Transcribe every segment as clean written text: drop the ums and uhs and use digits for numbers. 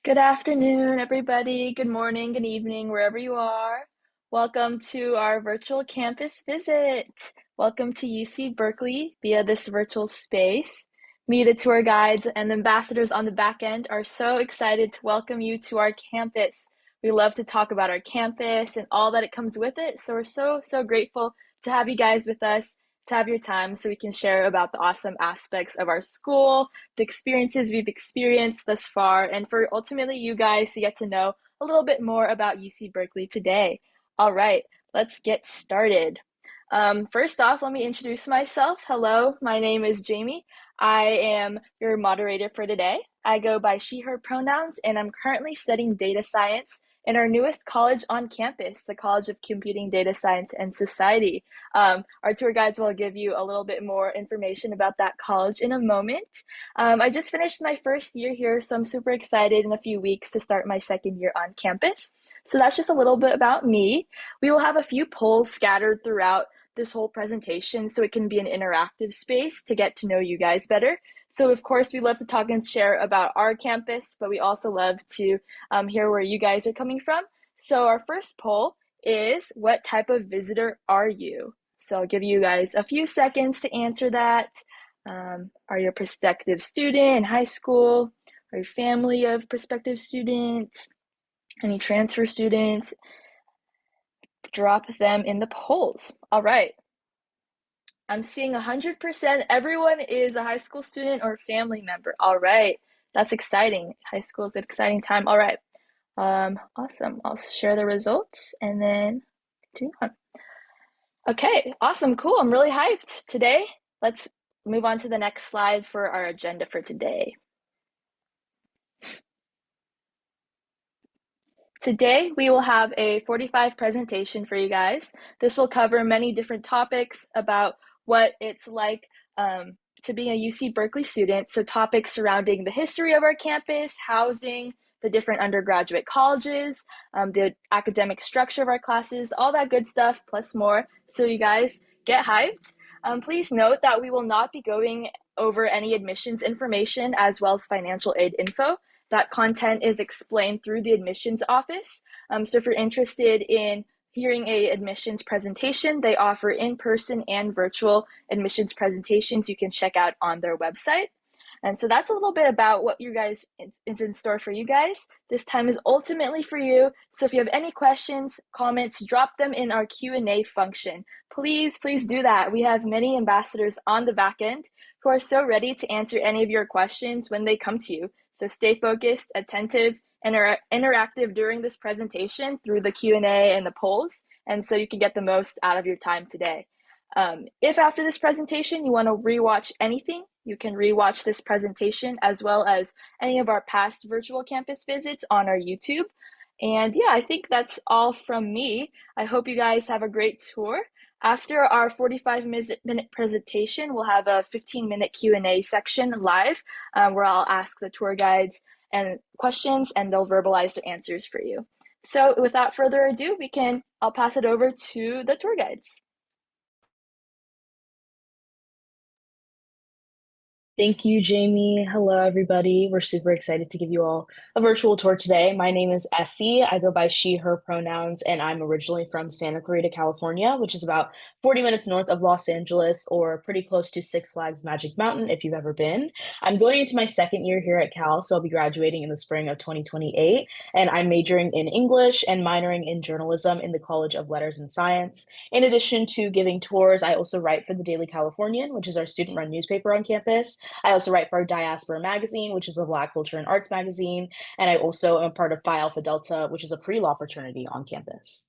Good afternoon, everybody. Good morning, good evening, wherever you are. Welcome to our virtual campus visit. Welcome to UC Berkeley via this virtual space. Me, the tour guides, and the ambassadors on the back end are so excited to welcome you to our campus. We love to talk about our campus and all that it comes with it. So we're so grateful to have you guys with us, to have your time so we can share about the awesome aspects of our school, the experiences we've experienced thus far, and for ultimately you guys to get to know a little bit more about UC Berkeley today. All right, let's get started. First off, let me introduce myself. Hello, my name is Jamie. I am your moderator for today. I go by she, her pronouns, and I'm currently studying data science in our newest college on campus, the College of Computing, Data Science, and Society. Our tour guides will give you a little bit more information about that college in a moment. I just finished my first year here, so I'm super excited in a few weeks to start my second year on campus. So that's just a little bit about me. We will have a few polls scattered throughout this whole presentation so it can be an interactive space to get to know you guys better. So of course, we love to talk and share about our campus, but we also love to hear where you guys are coming from. So our first poll is, what type of visitor are you? So I'll give you guys a few seconds to answer that. Are you a prospective student in high school? Are you family of prospective students? Any transfer students? Drop them in the polls. All right. I'm seeing 100% everyone is a high school student or family member. All right. That's exciting. High school is an exciting time. All right. Awesome. I'll share the results and then continue on. Okay, awesome, cool. I'm really hyped. Today, let's move on to the next slide for our agenda for today. Today, we will have a 45 presentation for you guys. This will cover many different topics about what it's like to be a UC Berkeley student. So topics surrounding the history of our campus, housing, the different undergraduate colleges, the academic structure of our classes, all that good stuff, plus more. So you guys get hyped. Please note that we will not be going over any admissions information as well as financial aid info. That content is explained through the admissions office. So if you're interested in hearing a admissions presentation, they offer in-person and virtual admissions presentations you can check out on their website. And so that's a little bit about what you guys is in store for you guys. This time is ultimately for you. So if you have any questions, comments, drop them in our Q&A function. Please do that. We have many ambassadors on the back end who are so ready to answer any of your questions when they come to you. So stay focused, attentive, and interactive during this presentation through the Q&A and the polls, and so you can get the most out of your time today. If after this presentation you want to rewatch anything, you can rewatch this presentation as well as any of our past virtual campus visits on our YouTube. And yeah, I think that's all from me. I hope you guys have a great tour. After our 45-minute presentation, we'll have a 15-minute Q&A section live where I'll ask the tour guides and questions and they'll verbalize their answers for you. So without further ado, I'll pass it over to the tour guides. Thank you, Jamie. Hello, everybody. We're super excited to give you all a virtual tour today. My name is Essie. I go by she, her pronouns, and I'm originally from Santa Clarita, California, which is about 40 minutes north of Los Angeles or pretty close to Six Flags Magic Mountain if you've ever been. I'm going into my second year here at Cal, so I'll be graduating in the spring of 2028, and I'm majoring in English and minoring in journalism in the College of Letters and Science. In addition to giving tours, I also write for the Daily Californian, which is our student-run newspaper on campus. I also write for Diaspora Magazine, which is a Black culture and arts magazine, and I also am part of Phi Alpha Delta, which is a pre-law fraternity on campus.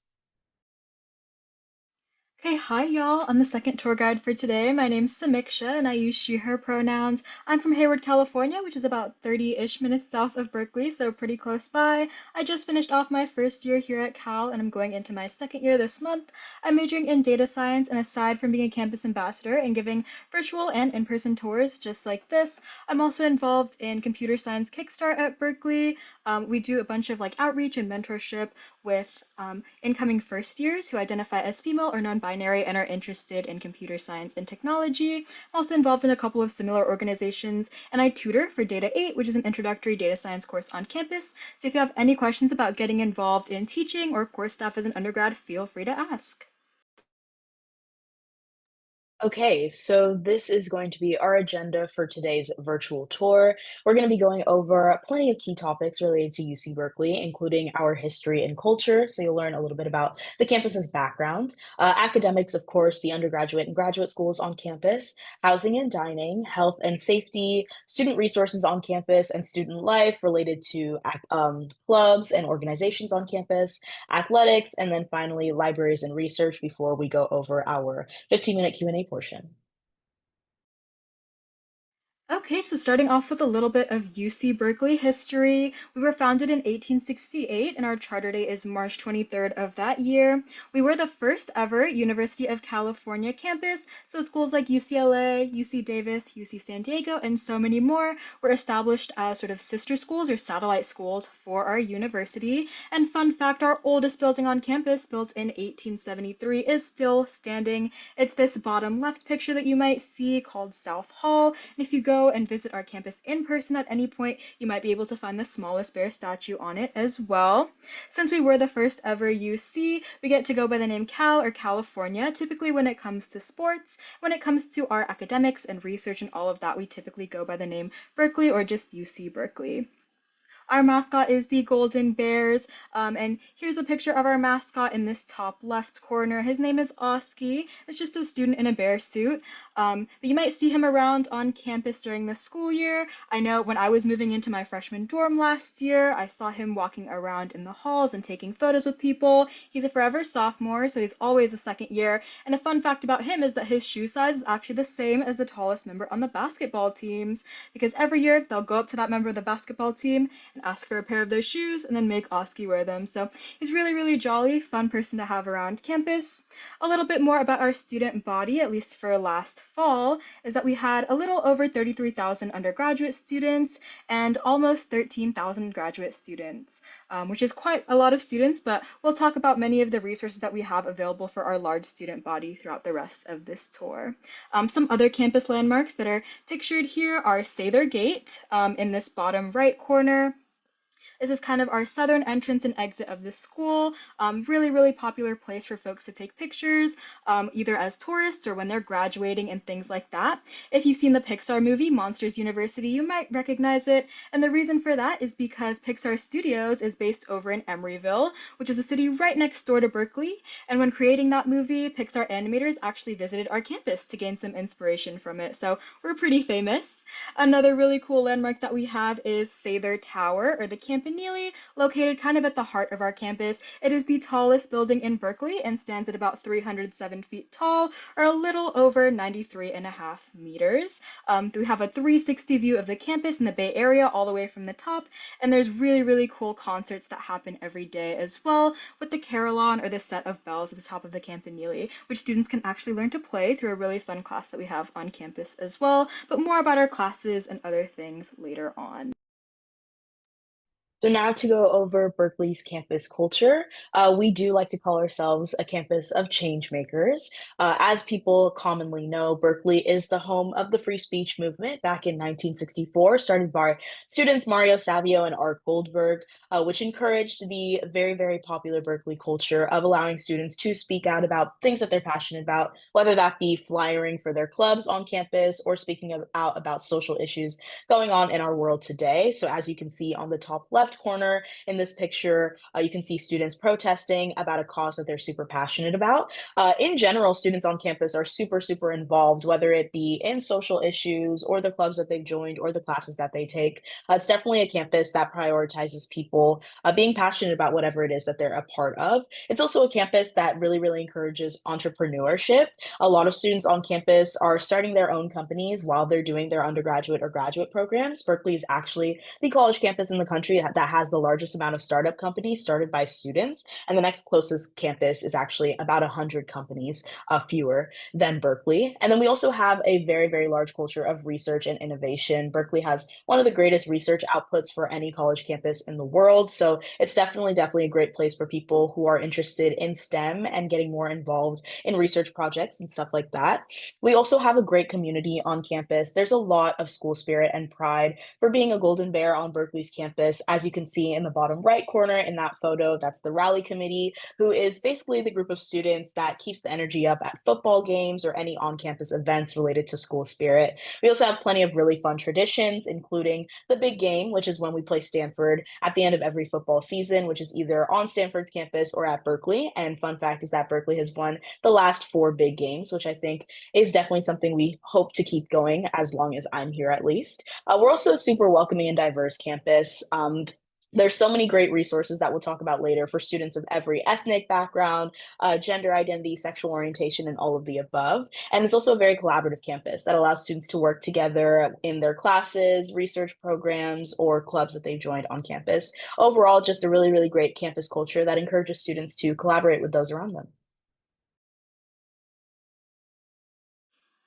Okay, hi y'all. I'm the second tour guide for today. My name's Samiksha and I use she, her pronouns. I'm from Hayward, California, which is about 30-ish minutes south of Berkeley, so pretty close by. I just finished off my first year here at Cal and I'm going into my second year this month. I'm majoring in data science, and aside from being a campus ambassador and giving virtual and in-person tours just like this, I'm also involved in computer science Kickstart at Berkeley. We do a bunch of outreach and mentorship with incoming first years who identify as female or non-binary and are interested in computer science and technology. I'm also involved in a couple of similar organizations, and I tutor for Data 8, which is an introductory data science course on campus. So if you have any questions about getting involved in teaching or course staff as an undergrad, feel free to ask. Okay, so this is going to be our agenda for today's virtual tour. We're going to be going over plenty of key topics related to UC Berkeley, including our history and culture. So you'll learn a little bit about the campus's background, academics, of course, the undergraduate and graduate schools on campus, housing and dining, health and safety, student resources on campus, and student life related to clubs and organizations on campus, athletics, and then finally libraries and research before we go over our 15-minute Q&A portion. Okay, so starting off with a little bit of UC Berkeley history. We were founded in 1868 and our charter date is March 23rd of that year. We were the first ever University of California campus, so schools like UCLA, UC Davis, UC San Diego, and so many more were established as sort of sister schools or satellite schools for our university. And fun fact, our oldest building on campus, built in 1873, is still standing. It's this bottom left picture that you might see called South Hall. And if you go and visit our campus in person at any point, you might be able to find the smallest bear statue on it as well. Since we were the first ever UC, we get to go by the name Cal or California, typically when it comes to sports. When it comes to our academics and research and all of that, we typically go by the name Berkeley or just UC Berkeley. Our mascot is the Golden Bears, and here's a picture of our mascot in this top left corner. His name is Oski. It's just a student in a bear suit, but you might see him around on campus during the school year. I know when I was moving into my freshman dorm last year, I saw him walking around in the halls and taking photos with people. He's a forever sophomore, so he's always a second year, and a fun fact about him is that his shoe size is actually the same as the tallest member on the basketball teams, because every year they'll go up to that member of the basketball team and ask for a pair of those shoes and then make Oski wear them. So he's really, really jolly, fun person to have around campus. A little bit more about our student body, at least for last fall, is that we had a little over 33,000 undergraduate students and almost 13,000 graduate students, which is quite a lot of students, but we'll talk about many of the resources that we have available for our large student body throughout the rest of this tour. Some other campus landmarks that are pictured here are Sather Gate in this bottom right corner. This is kind of our southern entrance and exit of the school. Really, really popular place for folks to take pictures, either as tourists or when they're graduating and things like that. If you've seen the Pixar movie, Monsters University, you might recognize it. And the reason for that is because Pixar Studios is based over in Emeryville, which is a city right next door to Berkeley. And when creating that movie, Pixar animators actually visited our campus to gain some inspiration from it. So we're pretty famous. Another really cool landmark that we have is Sather Tower, or the Campanile, located kind of at the heart of our campus. It is the tallest building in Berkeley and stands at about 307 feet tall, or a little over 93.5 meters. We have a 360 view of the campus in the Bay Area all the way from the top, and there's really, really cool concerts that happen every day as well, with the carillon or the set of bells at the top of the Campanile, which students can actually learn to play through a really fun class that we have on campus as well. But more about our classes and other things later on. So now to go over Berkeley's campus culture, we do like to call ourselves a campus of change makers. As people commonly know, Berkeley is the home of the free speech movement back in 1964, started by students Mario Savio and Art Goldberg, which encouraged the very, very popular Berkeley culture of allowing students to speak out about things that they're passionate about, whether that be flyering for their clubs on campus or speaking out about social issues going on in our world today. So as you can see on the top left corner in this picture, you can see students protesting about a cause that they're super passionate about. In general, students on campus are super, super involved, whether it be in social issues or the clubs that they've joined or the classes that they take. It's definitely a campus that prioritizes people being passionate about whatever it is that they're a part of. It's also a campus that really, really encourages entrepreneurship. A lot of students on campus are starting their own companies while they're doing their undergraduate or graduate programs. Berkeley is actually the college campus in the country that that has the largest amount of startup companies started by students. And the next closest campus is actually about 100 companies, fewer than Berkeley. And then we also have a very, very large culture of research and innovation. Berkeley has one of the greatest research outputs for any college campus in the world. So it's definitely a great place for people who are interested in STEM and getting more involved in research projects and stuff like that. We also have a great community on campus. There's a lot of school spirit and pride for being a Golden Bear on Berkeley's campus. As you can see in the bottom right corner in that photo, that's the rally committee, who is basically the group of students that keeps the energy up at football games or any on-campus events related to school spirit. We also have plenty of really fun traditions, including the big game, which is when we play Stanford at the end of every football season, which is either on Stanford's campus or at Berkeley. And fun fact is that Berkeley has won the last four big games, which I think is definitely something we hope to keep going as long as I'm here, at least. We're also a super welcoming and diverse campus. There's so many great resources that we'll talk about later for students of every ethnic background, gender identity, sexual orientation, and all of the above. And it's also a very collaborative campus that allows students to work together in their classes, research programs, or clubs that they've joined on campus. Overall, just a really, really great campus culture that encourages students to collaborate with those around them.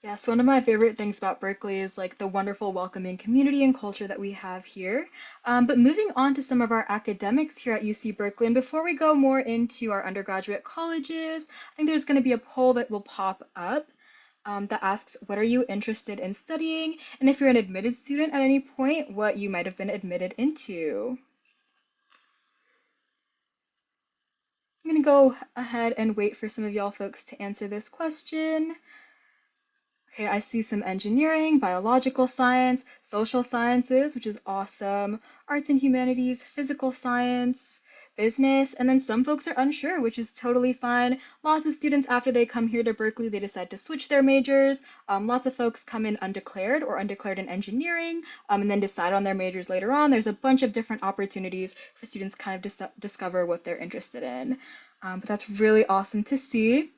Yeah, so one of my favorite things about Berkeley is like the wonderful welcoming community and culture that we have here. But moving on to some of our academics here at UC Berkeley, and before we go more into our undergraduate colleges, I think there's going to be a poll that will pop up that asks, what are you interested in studying? And if you're an admitted student at any point, what you might have been admitted into. I'm going to go ahead and wait for some of y'all folks to answer this question. Okay, I see some engineering, biological science, social sciences, which is awesome, arts and humanities, physical science, business, and then some folks are unsure, which is totally fine. Lots of students, after they come here to Berkeley, they decide to switch their majors. Lots of folks come in undeclared or undeclared in engineering, and then decide on their majors later on. There's a bunch of different opportunities for students kind of discover what they're interested in. But that's really awesome to see.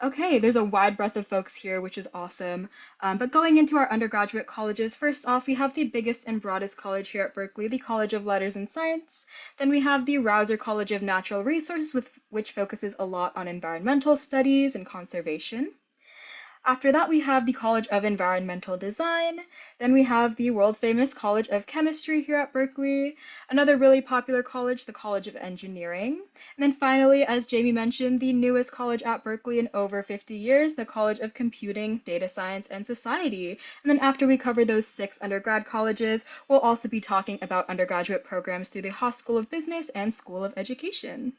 Okay, there's a wide breadth of folks here, which is awesome. But going into our undergraduate colleges, first off, we have the biggest and broadest college here at Berkeley, the College of Letters and Science. Then we have the Rausser College of Natural Resources, which focuses a lot on environmental studies and conservation. After that, we have the College of Environmental Design. Then we have the world famous College of Chemistry here at Berkeley, another really popular college, the College of Engineering. And then finally, as Jamie mentioned, the newest college at Berkeley in over 50 years, the College of Computing, Data Science, and Society. And then after we cover those 6 undergrad colleges, we'll also be talking about undergraduate programs through the Haas School of Business and School of Education.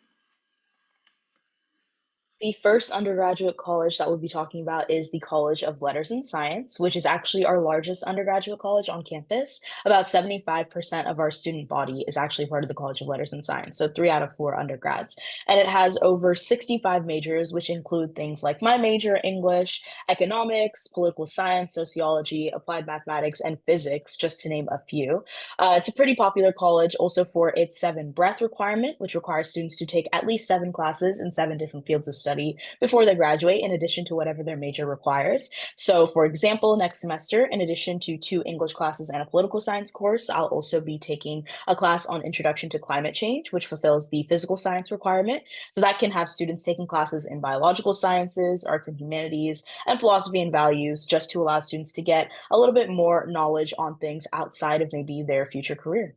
The first undergraduate college that we'll be talking about is the College of Letters and Science, which is actually our largest undergraduate college on campus. About 75% of our student body is actually part of the College of Letters and Science, so 3 out of 4 undergrads. And it has over 65 majors, which include things like my major, English, economics, political science, sociology, applied mathematics, and physics, just to name a few. It's a pretty popular college also for its 7 breadth requirement, which requires students to take at least 7 classes in 7 different fields of study before they graduate, in addition to whatever their major requires. So, for example, next semester, in addition to 2 English classes and a political science course, I'll also be taking a class on Introduction to Climate Change, which fulfills the physical science requirement. So that can have students taking classes in biological sciences, arts and humanities, and philosophy and values, just to allow students to get a little bit more knowledge on things outside of maybe their future career.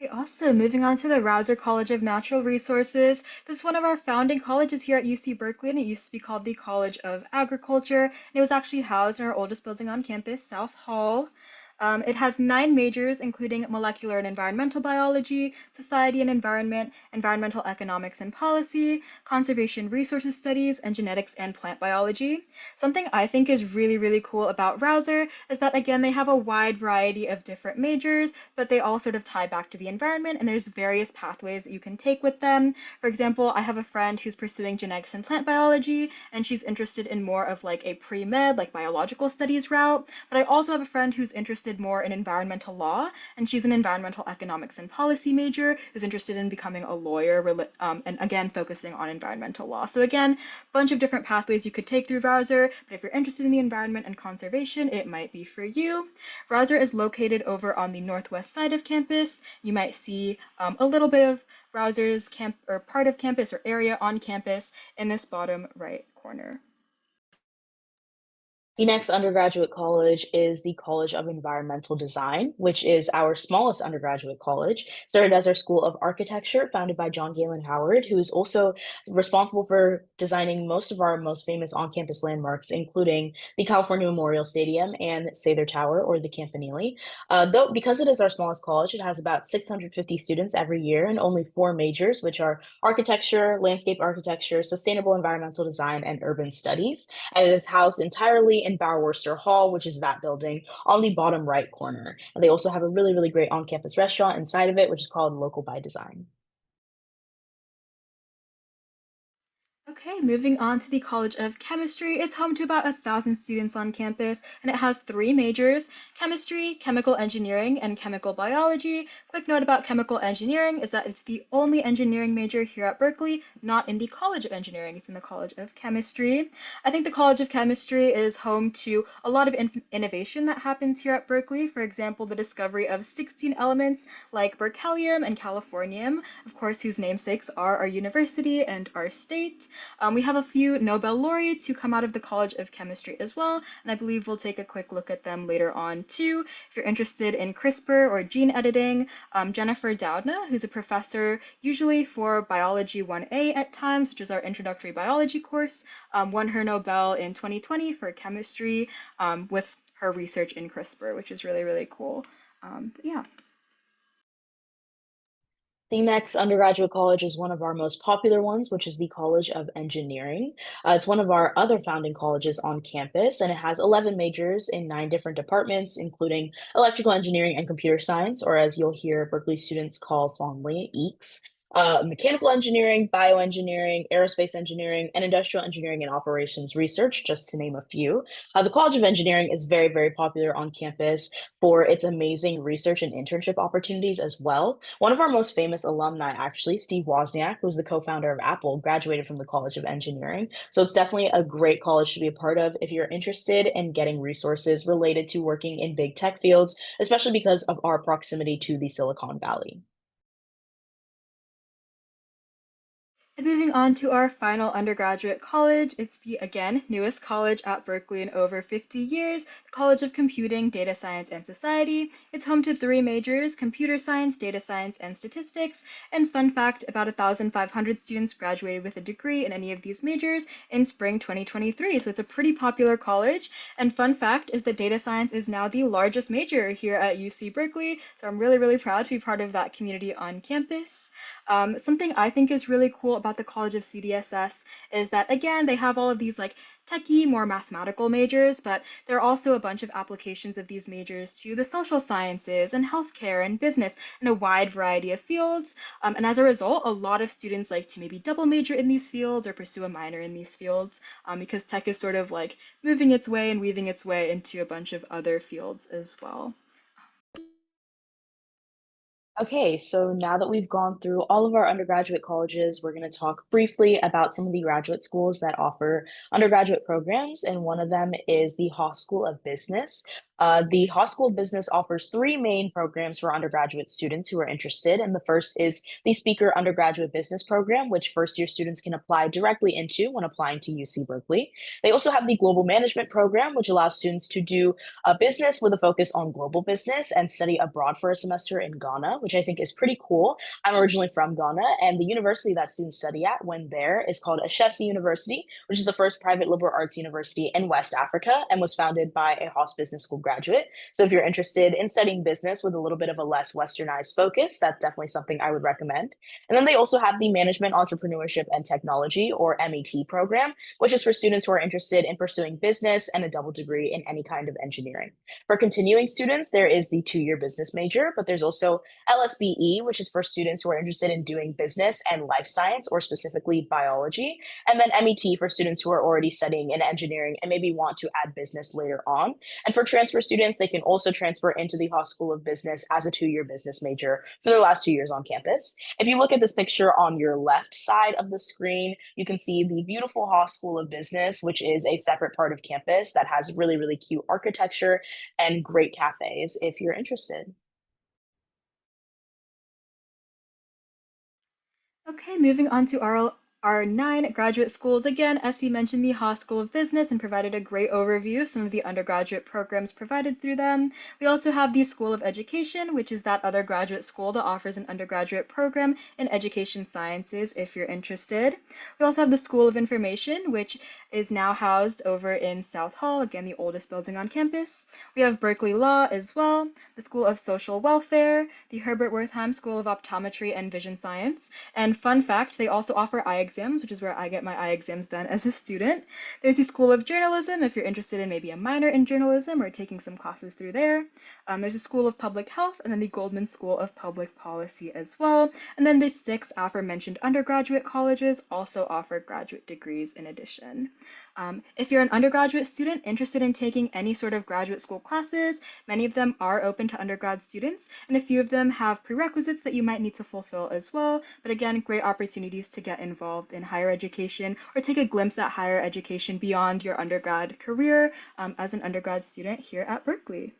Okay, awesome. Moving on to the Rausser College of Natural Resources. This is one of our founding colleges here at UC Berkeley, and it used to be called the College of Agriculture. And it was actually housed in our oldest building on campus, South Hall. It has 9 majors, including molecular and environmental biology, society and environment, environmental economics and policy, conservation resources studies, and genetics and plant biology. Something I think is really, really cool about Rausser is that, again, they have a wide variety of different majors, but they all sort of tie back to the environment, and there's various pathways that you can take with them. For example, I have a friend who's pursuing genetics and plant biology, and she's interested in more of like a pre-med, like biological studies route, but I also have a friend who's interested interested more in environmental law, and she's an environmental economics and policy major who's interested in becoming a lawyer, and again, focusing on environmental law. So again, bunch of different pathways you could take through Rouser, but if you're interested in the environment and conservation, it might be for you. Rouser is located over on the northwest side of campus. You might see a little bit of Rouser's part of campus or area on campus in this bottom right corner. The next undergraduate college is the College of Environmental Design, which is our smallest undergraduate college. Started as our School of Architecture, founded by John Galen Howard, who is also responsible for designing most of our most famous on-campus landmarks, including the California Memorial Stadium and Sather Tower, or the Campanile. Though, because it is our smallest college, it has about 650 students every year and only four majors, which are architecture, landscape architecture, sustainable environmental design, and urban studies. And it is housed entirely in Bauer Worcester Hall, which is that building on the bottom right corner. And they also have a really, really great on-campus restaurant inside of it, which is called Local by Design. Okay, moving on to the College of Chemistry. It's home to about 1,000 students on campus, and it has three majors: chemistry, chemical engineering, and chemical biology. Quick note about chemical engineering is that it's the only engineering major here at Berkeley, not in the College of Engineering. It's in the College of Chemistry. I think the College of Chemistry is home to a lot of innovation that happens here at Berkeley. For example, the discovery of 16 elements like berkelium and californium, of course, whose namesakes are our university and our state. We have a few Nobel laureates who come out of the College of Chemistry as well, and I believe we'll take a quick look at them later on too. If you're interested in CRISPR or gene editing, Jennifer Doudna, who's a professor usually for Biology 1A at times, which is our introductory biology course, won her Nobel in 2020 for chemistry with her research in CRISPR, which is really, really cool. But yeah. The next undergraduate college is one of our most popular ones, which is the College of Engineering. It's one of our other founding colleges on campus, and it has 11 majors in 9 different departments, including electrical engineering and computer science, or as you'll hear Berkeley students call fondly, EECS. Mechanical engineering, bioengineering, aerospace engineering, and industrial engineering and operations research, just to name a few. The College of Engineering is very, very popular on campus for its amazing research and internship opportunities as well. One of our most famous alumni, actually, Steve Wozniak, who's the co-founder of Apple, graduated from the College of Engineering. So it's definitely a great college to be a part of if you're interested in getting resources related to working in big tech fields, especially because of our proximity to the Silicon Valley. And moving on to our final undergraduate college, it's the, again, newest college at Berkeley in over 50 years, the College of Computing, Data Science, and Society. It's home to three majors: computer science, data science, and statistics. And fun fact, about 1,500 students graduated with a degree in any of these majors in spring 2023. So it's a pretty popular college. And fun fact is that data science is now the largest major here at UC Berkeley. So I'm really, really proud to be part of that community on campus. Something I think is really cool about the College of CDSS is that, again, they have all of these like techie, more mathematical majors, but there are also a bunch of applications of these majors to the social sciences and healthcare and business and a wide variety of fields. And as a result, a lot of students like to maybe double major in these fields or pursue a minor in these fields because tech is sort of like moving its way and weaving its way into a bunch of other fields as well. Okay, so now that we've gone through all of our undergraduate colleges, we're going to talk briefly about some of the graduate schools that offer undergraduate programs, and one of them is the Haas School of Business. The Haas School of Business offers three main programs for undergraduate students who are interested, and the first is the Speaker Undergraduate Business Program, which first-year students can apply directly into when applying to UC Berkeley. They also have the Global Management Program, which allows students to do a business with a focus on global business and study abroad for a semester in Ghana, which I think is pretty cool. I'm originally from Ghana, and the university that students study at when there is called Ashesi University, which is the first private liberal arts university in West Africa and was founded by a Haas Business School graduate. So if you're interested in studying business with a little bit of a less westernized focus, that's definitely something I would recommend. And then they also have the Management, Entrepreneurship, and Technology, or MET program, which is for students who are interested in pursuing business and a double degree in any kind of engineering. For continuing students, there is the 2-year business major, but there's also LSBE, which is for students who are interested in doing business and life science, or specifically biology, and then MET for students who are already studying in engineering and maybe want to add business later on. And for transfer transfer students, they can also transfer into the Haas School of Business as a 2-year business major for their last 2 years on campus. If you look at this picture on your left side of the screen, you can see the beautiful Haas School of Business, which is a separate part of campus that has really, really cute architecture and great cafes if you're interested. Okay, moving on to our 9 graduate schools. Again, Essie mentioned the Haas School of Business and provided a great overview of some of the undergraduate programs provided through them. We also have the School of Education, which is that other graduate school that offers an undergraduate program in education sciences if you're interested. We also have the School of Information, which is now housed over in South Hall, again, the oldest building on campus. We have Berkeley Law as well, the School of Social Welfare, the Herbert Wertheim School of Optometry and Vision Science. And fun fact, they also offer eye exams, which is where I get my eye exams done as a student. There's the School of Journalism if you're interested in maybe a minor in journalism or taking some classes through there. There's a School of Public Health and then the Goldman School of Public Policy as well. And then the 6 aforementioned undergraduate colleges also offer graduate degrees in addition. If you're an undergraduate student interested in taking any sort of graduate school classes, many of them are open to undergrad students, and a few of them have prerequisites that you might need to fulfill as well. But again, great opportunities to get involved in higher education or take a glimpse at higher education beyond your undergrad career as an undergrad student here at Berkeley.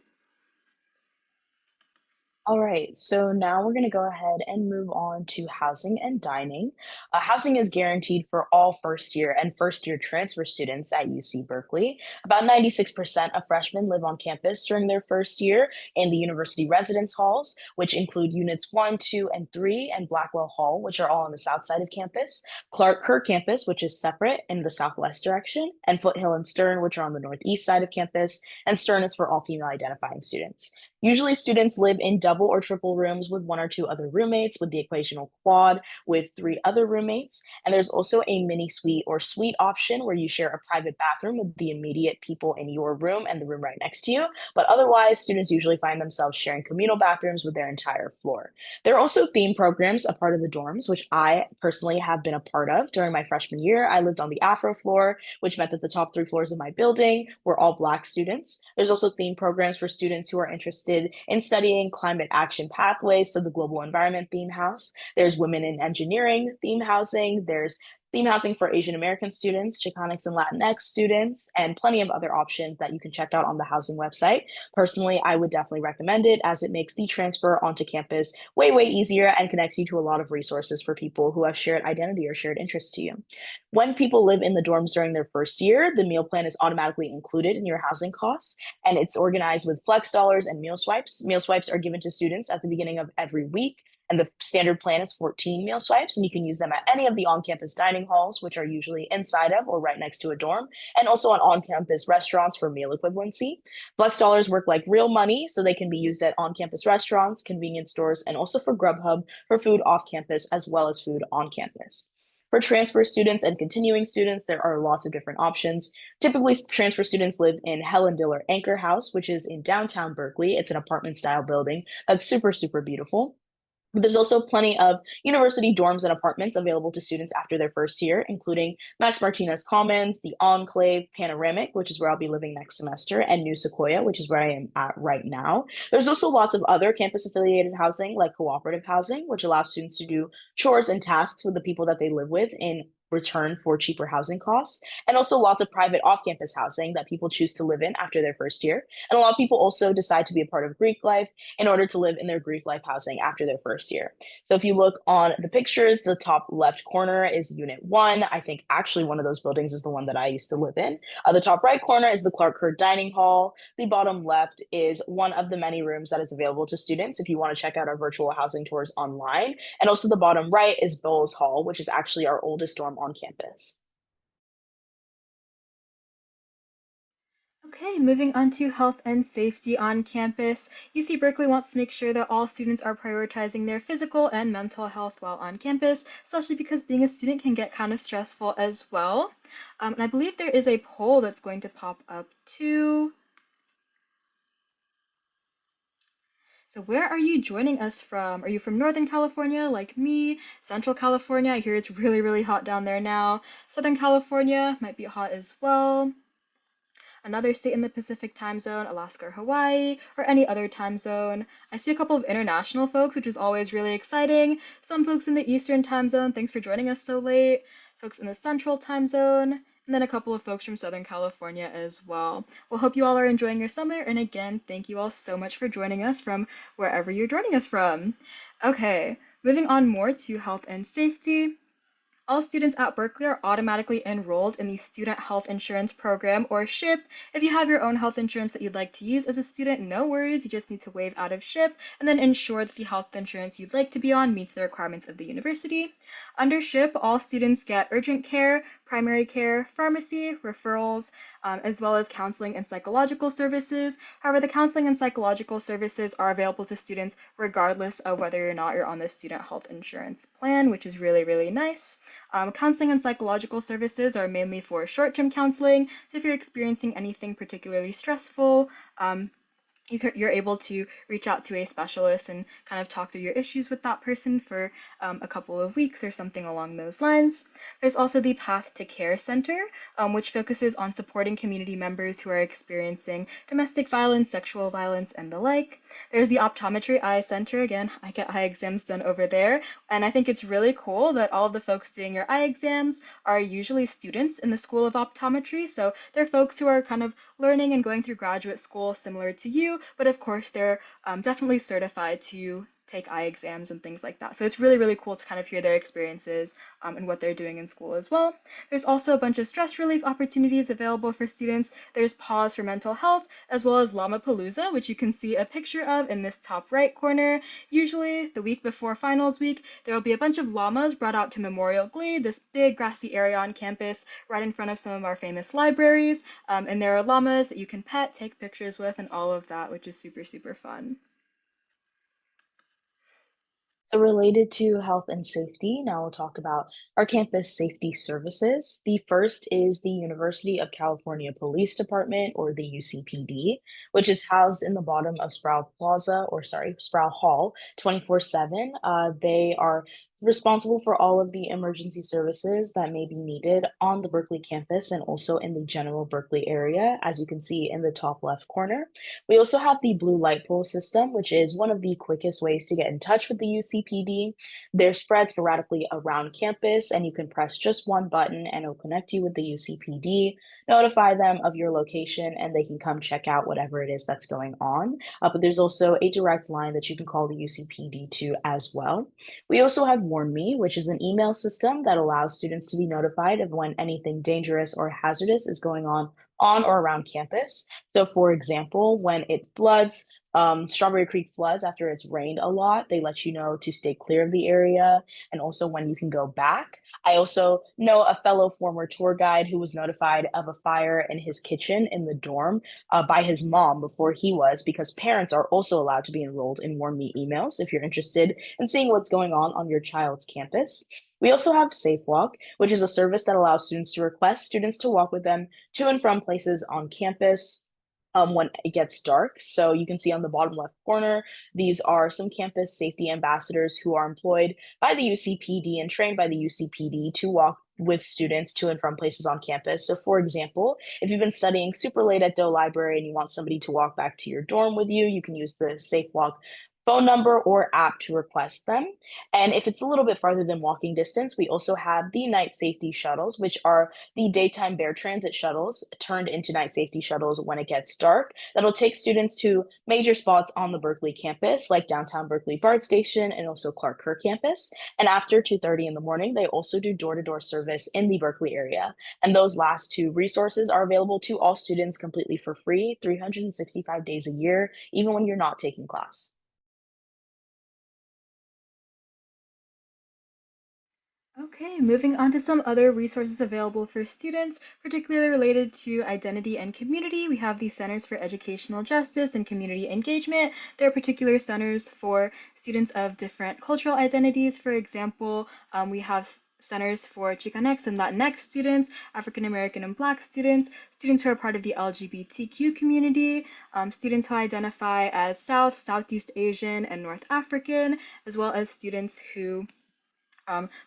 All right, so now we're going to go ahead and move on to housing and dining. Housing is guaranteed for all first year and first year transfer students at UC Berkeley. About 96% of freshmen live on campus during their first year in the university residence halls, which include units 1, 2, and 3, and Blackwell Hall, which are all on the south side of campus, Clark Kerr campus, which is separate in the southwest direction, and Foothill and Stern, which are on the northeast side of campus, and Stern is for all female identifying students. Usually students live in double or triple rooms with 1 or 2 other roommates, with the occasional quad with 3 other roommates. And there's also a mini suite or suite option where you share a private bathroom with the immediate people in your room and the room right next to you. But otherwise, students usually find themselves sharing communal bathrooms with their entire floor. There are also theme programs a part of the dorms, which I personally have been a part of during my freshman year. I lived on the Afro floor, which meant that the top 3 floors of my building were all Black students. There's also theme programs for students who are interested in studying climate action pathways, so the global environment theme house. There's women in engineering theme housing. There's theme housing for Asian American students, Chicanx and Latinx students, and plenty of other options that you can check out on the housing website. Personally, I would definitely recommend it as it makes the transfer onto campus way, way easier and connects you to a lot of resources for people who have shared identity or shared interests to you. When people live in the dorms during their first year, the meal plan is automatically included in your housing costs, and it's organized with flex dollars and meal swipes. Meal swipes are given to students at the beginning of every week, and the standard plan is 14 meal swipes, and you can use them at any of the on-campus dining halls, which are usually inside of or right next to a dorm, and also on-campus restaurants for meal equivalency. Flex dollars work like real money, so they can be used at on-campus restaurants, convenience stores, and also for Grubhub for food off campus as well as food on campus. For transfer students and continuing students, there are lots of different options. Typically, transfer students live in Helen Diller Anchor House, which is in downtown Berkeley. It's an apartment style building that's super, super beautiful. But there's also plenty of university dorms and apartments available to students after their first year, including Max Martinez Commons, the Enclave, Panoramic, which is where I'll be living next semester, and New Sequoia, which is where I am at right now. There's also lots of other campus affiliated housing, like cooperative housing, which allows students to do chores and tasks with the people that they live with in return for cheaper housing costs, and also lots of private off-campus housing that people choose to live in after their first year. And a lot of people also decide to be a part of Greek life in order to live in their Greek life housing after their first year. So if you look on the pictures, the top left corner is Unit 1. I think actually one of those buildings is the one that I used to live in. The top right corner is the Clark Kerr Dining Hall. The bottom left is one of the many rooms that is available to students if you want to check out our virtual housing tours online. And also the bottom right is Bowles Hall, which is actually our oldest dorm on campus. Okay, moving on to health and safety on campus. UC Berkeley wants to make sure that all students are prioritizing their physical and mental health while on campus, especially because being a student can get kind of stressful as well. And I believe there is a poll that's going to pop up too. So where are you joining us from? Are you from Northern California like me? Central California? I hear it's really, really hot down there now. Southern California might be hot as well. another state in the Pacific time zone, Alaska or Hawaii, or any other time zone. I see a couple of international folks, which is always really exciting. Some folks in the Eastern time zone, thanks for joining us so late. Folks in the Central time zone, and then a couple of folks from Southern California as well. Well, hope you all are enjoying your summer, and again, thank you all so much for joining us from wherever you're joining us from. Okay, moving on more to health and safety. All students at Berkeley are automatically enrolled in the Student Health Insurance Program, or SHIP. If you have your own health insurance that you'd like to use as a student, no worries, you just need to waive out of SHIP and then ensure that the health insurance you'd like to be on meets the requirements of the university. Under SHIP, all students get urgent care, primary care, pharmacy, referrals, as well as counseling and psychological services. However, the counseling and psychological services are available to students regardless of whether or not you're on the student health insurance plan, which is really, really nice. Counseling and psychological services are mainly for short-term counseling, so if you're experiencing anything particularly stressful, you're able to reach out to a specialist and kind of talk through your issues with that person for a couple of weeks or something along those lines. There's also the Path to Care Center, which focuses on supporting community members who are experiencing domestic violence, sexual violence, and the like. There's the Optometry Eye Center. Again, I get eye exams done over there, and I think it's really cool that all of the folks doing your eye exams are usually students in the School of Optometry, so they're folks who are kind of learning and going through graduate school similar to you, but of course they're definitely certified to take eye exams and things like that. So it's really, really cool to kind of hear their experiences and what they're doing in school as well. There's also a bunch of stress relief opportunities available for students. There's Pause for Mental Health, as well as Llama-Palooza, which you can see a picture of in this top right corner. Usually the week before finals week, there will be a bunch of llamas brought out to Memorial Glade, this big grassy area on campus right in front of some of our famous libraries. And there are llamas that you can pet, take pictures with, and all of that, which is super, super fun. So related to health and safety, now we'll talk about our campus safety services. The first is the University of California Police Department, or the UCPD, which is housed in the bottom of Sproul Hall 24/7. They are responsible for all of the emergency services that may be needed on the Berkeley campus and also in the general Berkeley area, as you can see in the top left corner. We also have the blue light pole system, which is one of the quickest ways to get in touch with the UCPD. They're spread sporadically around campus, and you can press just one button and it'll connect you with the UCPD, notify them of your location, and they can come check out whatever it is that's going on. But there's also a direct line that you can call the UCPD to as well. We also have Warn Me, which is an email system that allows students to be notified of when anything dangerous or hazardous is going on or around campus. So, for example, when it floods, Strawberry Creek floods after it's rained a lot, they let you know to stay clear of the area and also when you can go back. I also know a fellow former tour guide who was notified of a fire in his kitchen in the dorm by his mom before he was, because parents are also allowed to be enrolled in Warn Me emails if you're interested in seeing what's going on your child's campus. We also have Safe Walk, which is a service that allows students to request students to walk with them to and from places on campus when it gets dark. So you can see on the bottom left corner, these are some campus safety ambassadors who are employed by the UCPD and trained by the UCPD to walk with students to and from places on campus. So for example, if you've been studying super late at Doe Library and you want somebody to walk back to your dorm with you, you can use the Safe Walk phone number or app to request them. And if it's a little bit farther than walking distance, we also have the night safety shuttles, which are the daytime Bear Transit shuttles turned into night safety shuttles when it gets dark. That'll take students to major spots on the Berkeley campus, like downtown Berkeley BART station and also Clark Kerr campus. And after 2:30 in the morning, they also do door-to-door service in the Berkeley area. And those last two resources are available to all students completely for free, 365 days a year, even when you're not taking class. Okay, moving on to some other resources available for students, particularly related to identity and community. We have the Centers for Educational Justice and Community Engagement. There are particular centers for students of different cultural identities. For example, we have centers for Chicanx and Latinx students, African American and Black students, students who are part of the LGBTQ community, students who identify as South, Southeast Asian, and North African, as well as students who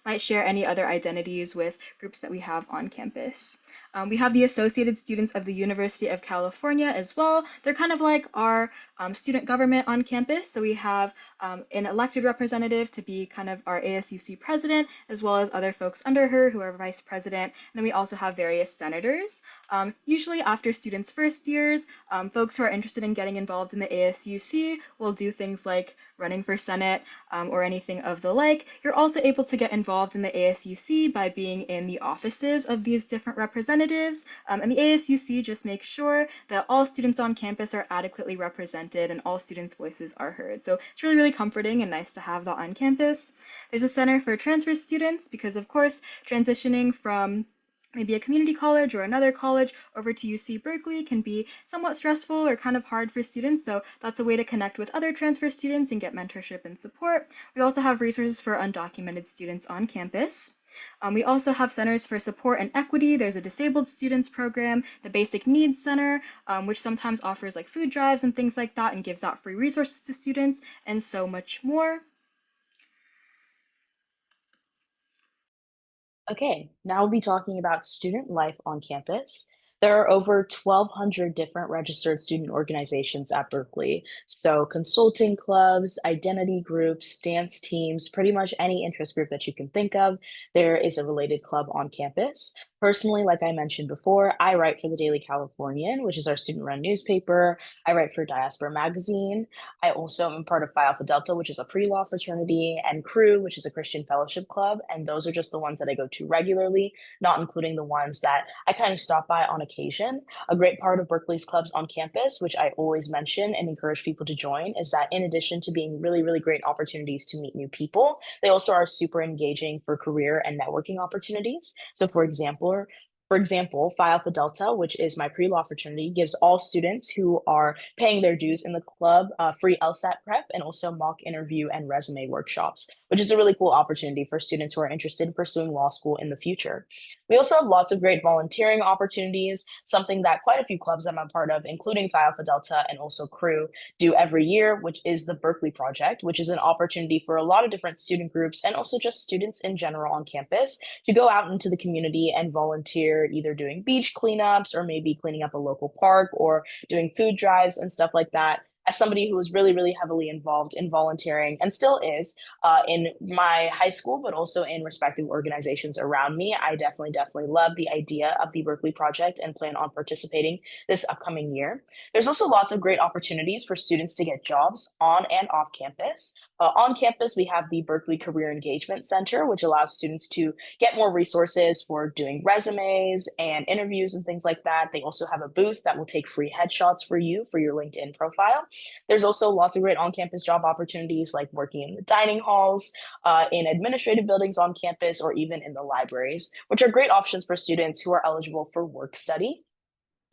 might share any other identities with groups that we have on campus. We have the Associated Students of the University of California as well. They're kind of like our student government on campus. So we have an elected representative to be kind of our ASUC president, as well as other folks under her who are vice president. And then we also have various senators. Usually after students' first years, folks who are interested in getting involved in the ASUC will do things like running for Senate or anything of the like. You're also able to get involved in the ASUC by being in the offices of these different representatives. And the ASUC just makes sure that all students on campus are adequately represented and all students' voices are heard. So it's really, really comforting and nice to have that on campus. There's a center for transfer students because, of course, transitioning from maybe a community college or another college over to UC Berkeley can be somewhat stressful or kind of hard for students, so that's a way to connect with other transfer students and get mentorship and support. We also have resources for undocumented students on campus. We also have centers for support and equity. There's a disabled students program, the Basic Needs Center, which sometimes offers like food drives and things like that and gives out free resources to students, and so much more. Okay, now we'll be talking about student life on campus. There are over 1,200 different registered student organizations at Berkeley. So, consulting clubs, identity groups, dance teams, pretty much any interest group that you can think of, there is a related club on campus. Personally, like I mentioned before, I write for the Daily Californian, which is our student run newspaper. I write for Diaspora Magazine. I also am part of Phi Alpha Delta, which is a pre law fraternity, and Crew, which is a Christian fellowship club. And those are just the ones that I go to regularly, not including the ones that I kind of stop by on occasion. A great part of Berkeley's clubs on campus, which I always mention and encourage people to join, is that in addition to being really, really great opportunities to meet new people, they also are super engaging for career and networking opportunities. So, for example, Phi Alpha Delta, which is my pre-law fraternity, gives all students who are paying their dues in the club free LSAT prep and also mock interview and resume workshops, which is a really cool opportunity for students who are interested in pursuing law school in the future. We also have lots of great volunteering opportunities, something that quite a few clubs I'm a part of, including Phi Alpha Delta and also Crew, do every year, which is the Berkeley Project, which is an opportunity for a lot of different student groups and also just students in general on campus to go out into the community and volunteer, either doing beach cleanups or maybe cleaning up a local park or doing food drives and stuff like that. As somebody who was really, really heavily involved in volunteering and still is in my high school, but also in respective organizations around me, I definitely, definitely love the idea of the Berkeley Project and plan on participating this upcoming year. There's also lots of great opportunities for students to get jobs on and off campus. On campus, we have the Berkeley Career Engagement Center, which allows students to get more resources for doing resumes and interviews and things like that. They also have a booth that will take free headshots for you for your LinkedIn profile. There's also lots of great on campus job opportunities like working in the dining halls, in administrative buildings on campus, or even in the libraries, which are great options for students who are eligible for work study.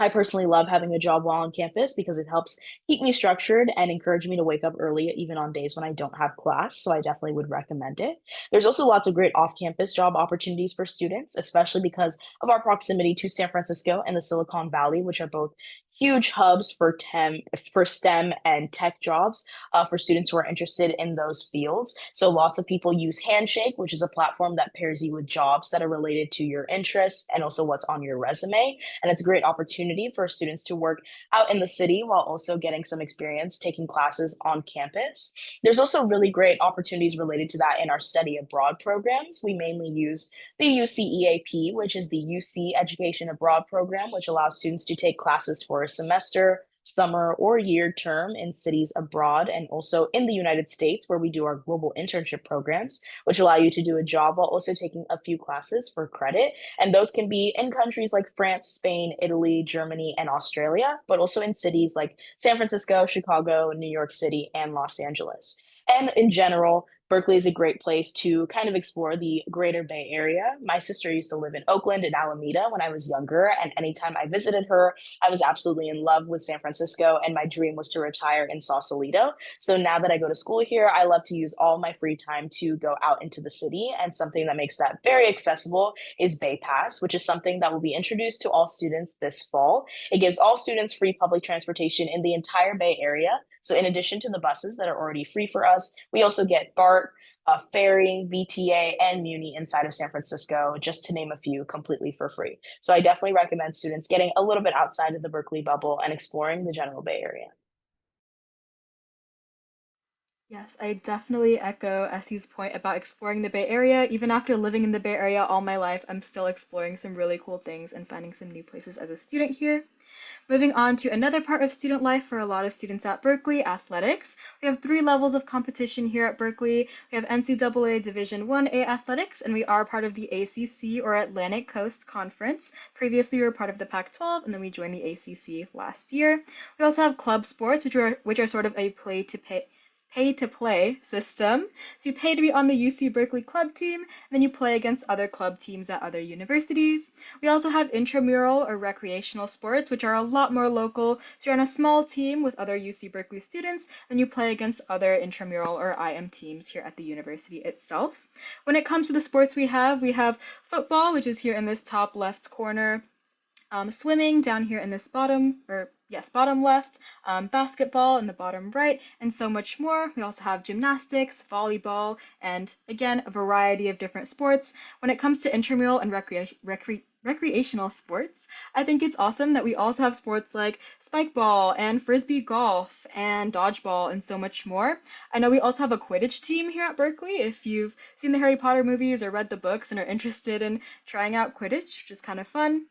I personally love having a job while on campus because it helps keep me structured and encourage me to wake up early, even on days when I don't have class. So I definitely would recommend it. There's also lots of great off campus job opportunities for students, especially because of our proximity to San Francisco and the Silicon Valley, which are both huge hubs for STEM and tech jobs for students who are interested in those fields. So lots of people use Handshake, which is a platform that pairs you with jobs that are related to your interests and also what's on your resume. And it's a great opportunity for students to work out in the city while also getting some experience taking classes on campus. There's also really great opportunities related to that in our study abroad programs. We mainly use the UCEAP, which is the UC Education Abroad program, which allows students to take classes for a semester, summer, or year term in cities abroad and also in the United States, where we do our global internship programs, which allow you to do a job while also taking a few classes for credit. And those can be in countries like France, Spain, Italy, Germany, and Australia, but also in cities like San Francisco, Chicago, New York City, and Los Angeles. And in general, Berkeley is a great place to kind of explore the greater Bay Area. My sister used to live in Oakland and Alameda when I was younger, and anytime I visited her, I was absolutely in love with San Francisco, and my dream was to retire in Sausalito. So now that I go to school here, I love to use all my free time to go out into the city, and something that makes that very accessible is Bay Pass, which is something that will be introduced to all students this fall. It gives all students free public transportation in the entire Bay Area. So in addition to the buses that are already free for us, we also get BART, Art, Ferry, BTA, and Muni inside of San Francisco, just to name a few, completely for free. So I definitely recommend students getting a little bit outside of the Berkeley bubble and exploring the general Bay Area. Yes, I definitely echo Essie's point about exploring the Bay Area. Even after living in the Bay Area all my life, I'm still exploring some really cool things and finding some new places as a student here. Moving on to another part of student life for a lot of students at Berkeley, athletics. We have three levels of competition here at Berkeley. We have NCAA Division 1A athletics, and we are part of the ACC or Atlantic Coast Conference. Previously, we were part of the Pac-12, and then we joined the ACC last year. We also have club sports, which are sort of a pay to play system. So you pay to be on the UC Berkeley club team, and then you play against other club teams at other universities. We also have intramural or recreational sports, which are a lot more local. So you're on a small team with other UC Berkeley students, and you play against other intramural or IM teams here at the university itself. When it comes to the sports we have football, which is here in this top left corner, swimming down here in this bottom left, basketball in the bottom right, and so much more. We also have gymnastics, volleyball, and again, a variety of different sports. When it comes to intramural and recreational sports, I think it's awesome that we also have sports like spike ball and frisbee golf and dodgeball and so much more. I know we also have a Quidditch team here at Berkeley. If you've seen the Harry Potter movies or read the books and are interested in trying out Quidditch, which is kind of fun.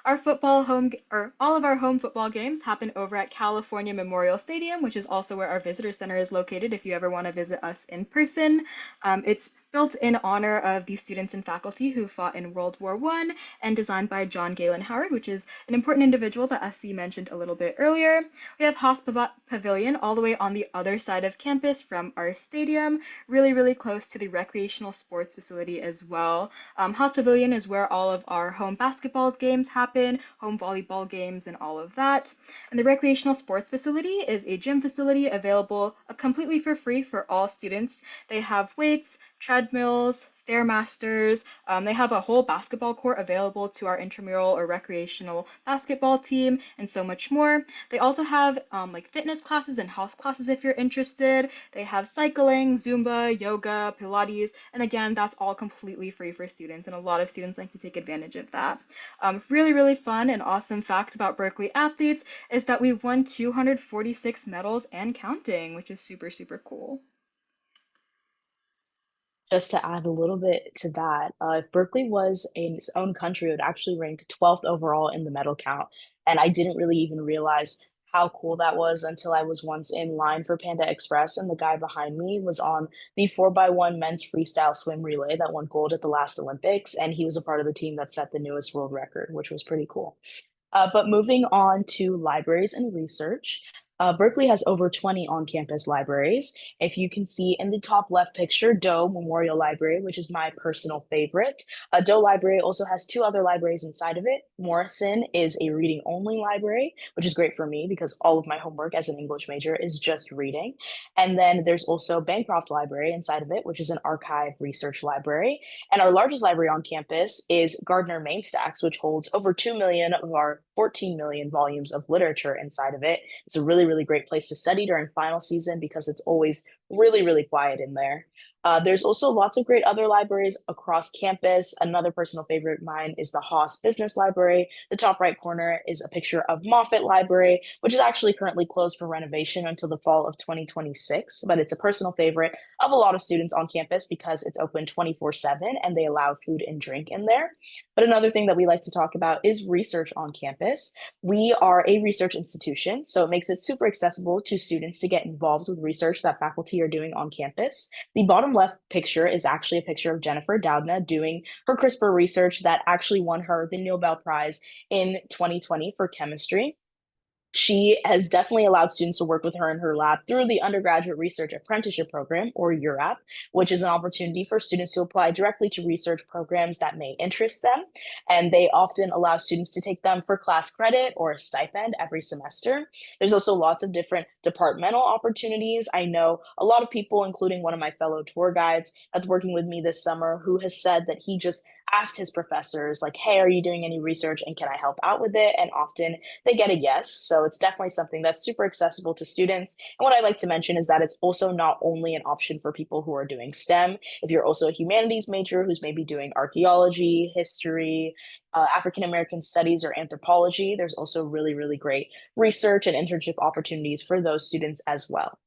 Our football home or all of our home football games happen over at California Memorial Stadium, which is also where our visitor center is located if you ever want to visit us in person. It's built in honor of the students and faculty who fought in World War I and designed by John Galen Howard, which is an important individual that Essie mentioned a little bit earlier. We have Haas Pavilion all the way on the other side of campus from our stadium, really, really close to the recreational sports facility as well. Haas Pavilion is where all of our home basketball games happen, home volleyball games, and all of that. And the recreational sports facility is a gym facility available completely for free for all students. They have weights, treadmills, stairmasters. They have a whole basketball court available to our intramural or recreational basketball team, and so much more. They also have like fitness classes and health classes if you're interested. They have cycling, Zumba, yoga, Pilates, and again, that's all completely free for students, and a lot of students like to take advantage of that. Really, really fun and awesome fact about Berkeley athletes is that we've won 246 medals and counting, which is super, super cool. Just to add a little bit to that, if Berkeley was in its own country, it would actually rank 12th overall in the medal count. And I didn't really even realize how cool that was until I was once in line for Panda Express, and the guy behind me was on the 4x1 men's freestyle swim relay that won gold at the last Olympics. And he was a part of the team that set the newest world record, which was pretty cool. But moving on to libraries and research, Berkeley has over 20 on-campus libraries. If you can see in the top left picture, Doe Memorial Library, which is my personal favorite. Doe Library also has two other libraries inside of it. Morrison is a reading-only library, which is great for me because all of my homework as an English major is just reading. And then there's also Bancroft Library inside of it, which is an archive research library. And our largest library on campus is Gardner Mainstacks, which holds over 2 million of our 14 million volumes of literature inside of it. It's a really, really great place to study during final season because it's always really, really quiet in there. There's also lots of great other libraries across campus. Another personal favorite of mine is the Haas Business Library. The top right corner is a picture of Moffett Library, which is actually currently closed for renovation until the fall of 2026, but it's a personal favorite of a lot of students on campus because it's open 24/7 and they allow food and drink in there. But another thing that we like to talk about is research on campus. We are a research institution, so it makes it super accessible to students to get involved with research that faculty are doing on campus. The bottom left picture is actually a picture of Jennifer Doudna doing her CRISPR research that actually won her the Nobel Prize in 2020 for chemistry. She has definitely allowed students to work with her in her lab through the Undergraduate Research Apprenticeship Program, or URAP, which is an opportunity for students to apply directly to research programs that may interest them. And they often allow students to take them for class credit or a stipend every semester. There's also lots of different departmental opportunities. I know a lot of people, including one of my fellow tour guides that's working with me this summer, who has said that he just asked his professors, like, hey, are you doing any research and can I help out with it? And often they get a yes. So it's definitely something that's super accessible to students. And what I like to mention is that it's also not only an option for people who are doing STEM. If you're also a humanities major who's maybe doing archaeology, history, African American studies, or anthropology, there's also really, really great research and internship opportunities for those students as well.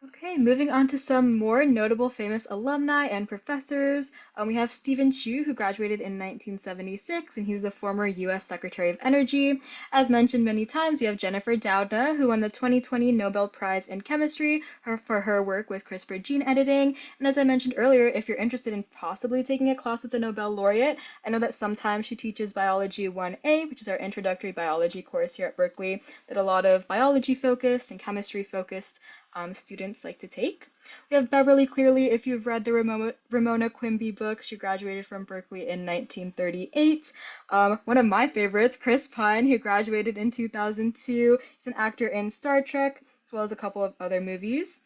Okay, moving on to some more notable famous alumni and professors. We have Stephen Chu, who graduated in 1976, and he's the former U.S. Secretary of Energy. As mentioned many times, we have Jennifer Doudna, who won the 2020 Nobel Prize in Chemistry for her work with CRISPR gene editing. And as I mentioned earlier, if you're interested in possibly taking a class with the Nobel laureate, I know that sometimes she teaches Biology 1A, which is our introductory biology course here at Berkeley, that a lot of biology focused and chemistry focused students like to take. We have Beverly Clearly. If you've read the Ramona Quimby books, she graduated from Berkeley in 1938. One of my favorites, Chris Pine, who graduated in 2002. He's an actor in Star Trek, as well as a couple of other movies.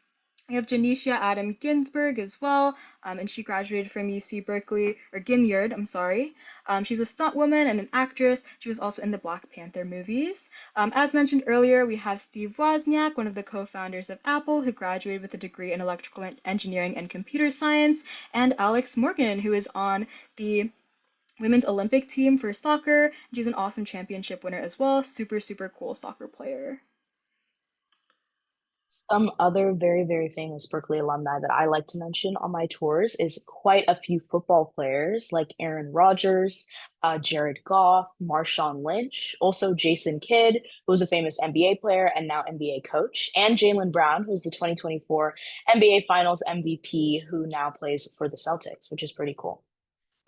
We have Janisha Adam Ginsburg as well, and she graduated from UC Berkeley, or Ginyard, I'm sorry. She's a stunt woman and an actress. She was also in the Black Panther movies. As mentioned earlier, we have Steve Wozniak, one of the co-founders of Apple, who graduated with a degree in electrical engineering and computer science, and Alex Morgan, who is on the women's Olympic team for soccer. She's an awesome championship winner as well. Super, super cool soccer player. Some other very, very famous Berkeley alumni that I like to mention on my tours is quite a few football players like Aaron Rodgers, Jared Goff, Marshawn Lynch, also Jason Kidd, who's a famous NBA player and now NBA coach, and Jaylen Brown, who's the 2024 NBA Finals MVP, who now plays for the Celtics, which is pretty cool.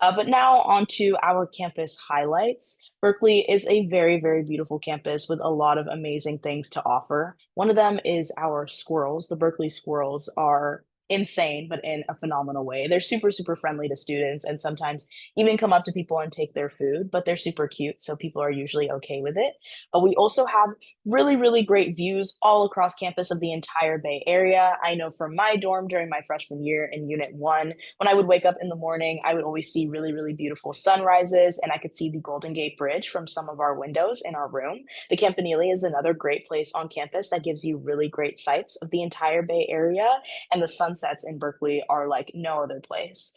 But now on to our campus highlights. Berkeley is a very, very beautiful campus with a lot of amazing things to offer. One of them is our squirrels. The Berkeley squirrels are insane, but in a phenomenal way. They're super, super friendly to students and sometimes even come up to people and take their food, but they're super cute, so people are usually okay with it. We also have really, really great views all across campus of the entire Bay Area. I know from my dorm during my freshman year in Unit 1, when I would wake up in the morning, I would always see really, really beautiful sunrises, and I could see the Golden Gate Bridge from some of our windows in our room. The Campanile is another great place on campus that gives you really great sights of the entire Bay Area, and the sunsets in Berkeley are like no other place.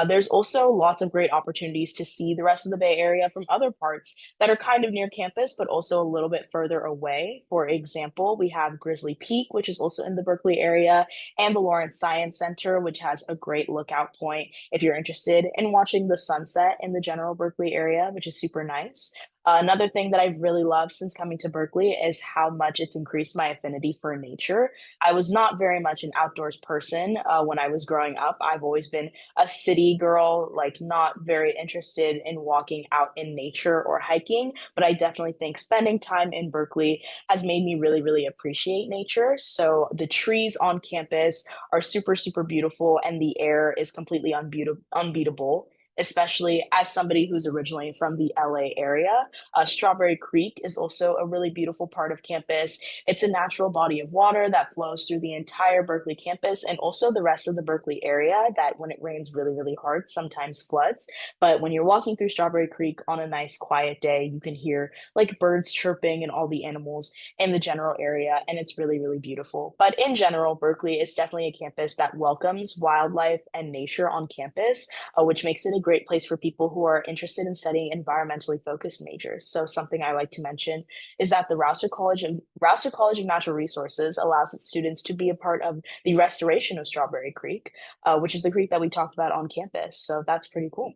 There's also lots of great opportunities to see the rest of the Bay Area from other parts that are kind of near campus, but also a little bit further away. For example, we have Grizzly Peak, which is also in the Berkeley area, and the Lawrence Science Center, which has a great lookout point if you're interested in watching the sunset in the general Berkeley area, which is super nice. Another thing that I've really loved since coming to Berkeley is how much it's increased my affinity for nature. I was not very much an outdoors person when I was growing up. I've always been a city girl, like not very interested in walking out in nature or hiking, but I definitely think spending time in Berkeley has made me really, really appreciate nature. So the trees on campus are super, super beautiful, and the air is completely unbeatable. Especially as somebody who's originally from the LA area. Strawberry Creek is also a really beautiful part of campus. It's a natural body of water that flows through the entire Berkeley campus and also the rest of the Berkeley area that when it rains really, really hard, sometimes floods. But when you're walking through Strawberry Creek on a nice quiet day, you can hear like birds chirping and all the animals in the general area, and it's really, really beautiful. But in general, Berkeley is definitely a campus that welcomes wildlife and nature on campus, which makes it a great place for people who are interested in studying environmentally focused majors. So something I like to mention is that the Rouser College of Natural Resources allows its students to be a part of the restoration of Strawberry Creek, which is the creek that we talked about on campus. So that's pretty cool.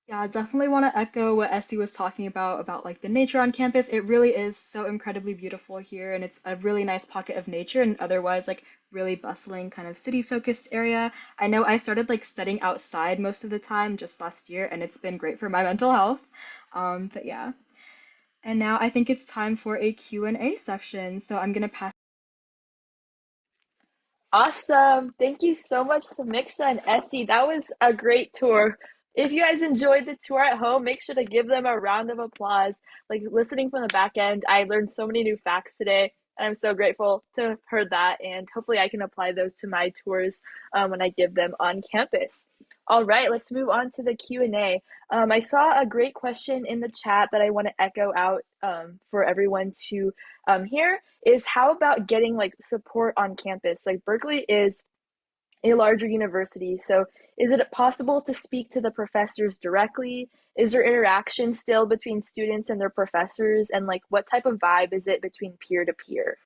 Yeah, I definitely want to echo what Essie was talking about like the nature on campus. It really is so incredibly beautiful here, and it's a really nice pocket of nature and otherwise like really bustling kind of city-focused area. I know I started like studying outside most of the time just last year, and it's been great for my mental health. But yeah. And now I think it's time for a Q&A section. So I'm gonna pass. Awesome. Thank you so much, Samiksha and Essie. That was a great tour. If you guys enjoyed the tour at home, make sure to give them a round of applause. Like listening from the back end, I learned so many new facts today And I'm so grateful to have heard that. And hopefully, I can apply those to my tours when I give them on campus. All right, let's move on to the Q&A. I saw a great question in the chat that I want to echo out for everyone to hear is how about getting like support on campus? Like Berkeley is a larger university. So is it possible to speak to the professors directly? Is there interaction still between students and their professors? And like what type of vibe is it between peer to peer?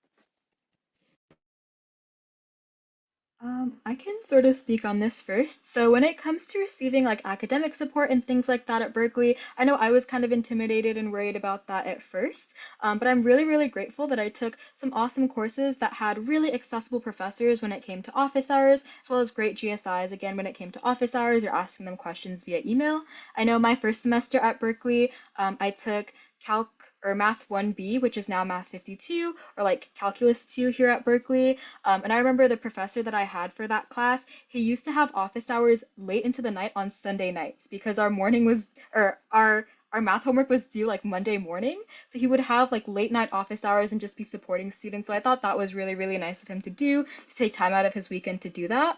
I can sort of speak on this first. So when it comes to receiving like academic support and things like that at Berkeley, I know I was kind of intimidated and worried about that at first, but I'm really, really grateful that I took some awesome courses that had really accessible professors when it came to office hours, as well as great GSIs again when it came to office hours or asking them questions via email. I know my first semester at Berkeley, I took Calc or Math 1B, which is now Math 52, or like Calculus 2 here at Berkeley. And I remember the professor that I had for that class, he used to have office hours late into the night on Sunday nights because our morning was, or our math homework was due like Monday morning. So he would have like late night office hours and just be supporting students. So I thought that was really, really nice of him to do, to take time out of his weekend to do that.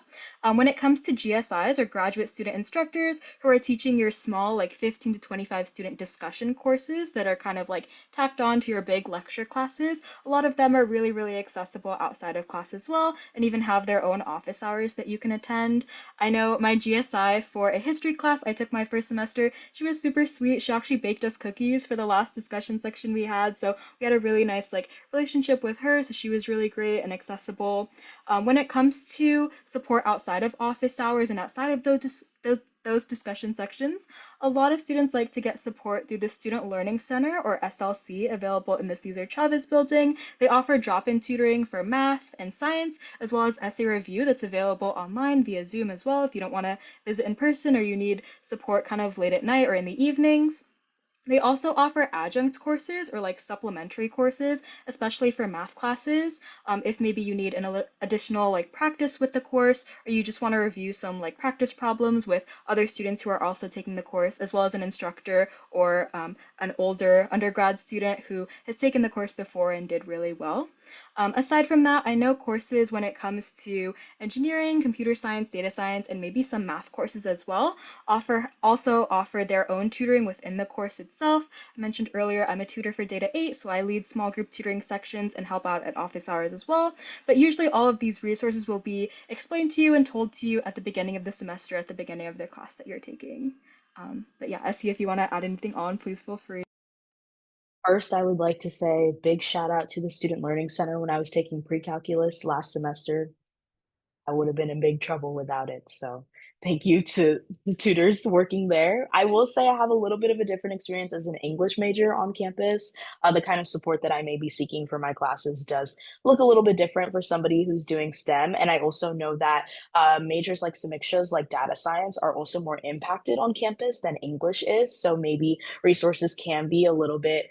When it comes to GSIs or graduate student instructors who are teaching your small, like 15 to 25 student discussion courses that are kind of like tacked on to your big lecture classes, a lot of them are really, really accessible outside of class as well, and even have their own office hours that you can attend. I know my GSI for a history class I took my first semester, she was super sweet. She actually baked us cookies for the last discussion section we had, so we had a really nice like relationship with her, so she was really great and accessible. When it comes to support outside of office hours and outside of those discussion sections, a lot of students like to get support through the Student Learning Center, or SLC, available in the Cesar Chavez building. They offer drop-in tutoring for math and science, as well as essay review that's available online via Zoom as well if you don't want to visit in person or you need support kind of late at night or in the evenings. They also offer adjunct courses or like supplementary courses, especially for math classes. If maybe you need an additional like practice with the course, or you just want to review some like practice problems with other students who are also taking the course, as well as an instructor or an older undergrad student who has taken the course before and did really well. Aside from that, I know courses when it comes to engineering, computer science, data science, and maybe some math courses as well also offer their own tutoring within the course itself. I mentioned earlier I'm a tutor for Data 8, so I lead small group tutoring sections and help out at office hours as well. But usually all of these resources will be explained to you and told to you at the beginning of the semester, at the beginning of the class that you're taking. But yeah, Essie, if you want to add anything on, please feel free. First, I would like to say big shout out to the Student Learning Center when I was taking pre-calculus last semester. I would have been in big trouble without it. So thank you to the tutors working there. I will say I have a little bit of a different experience as an English major on campus. The kind of support that I may be seeking for my classes does look a little bit different for somebody who's doing STEM. And I also know that majors like Samiksha's, like data science, are also more impacted on campus than English is. So maybe resources can be a little bit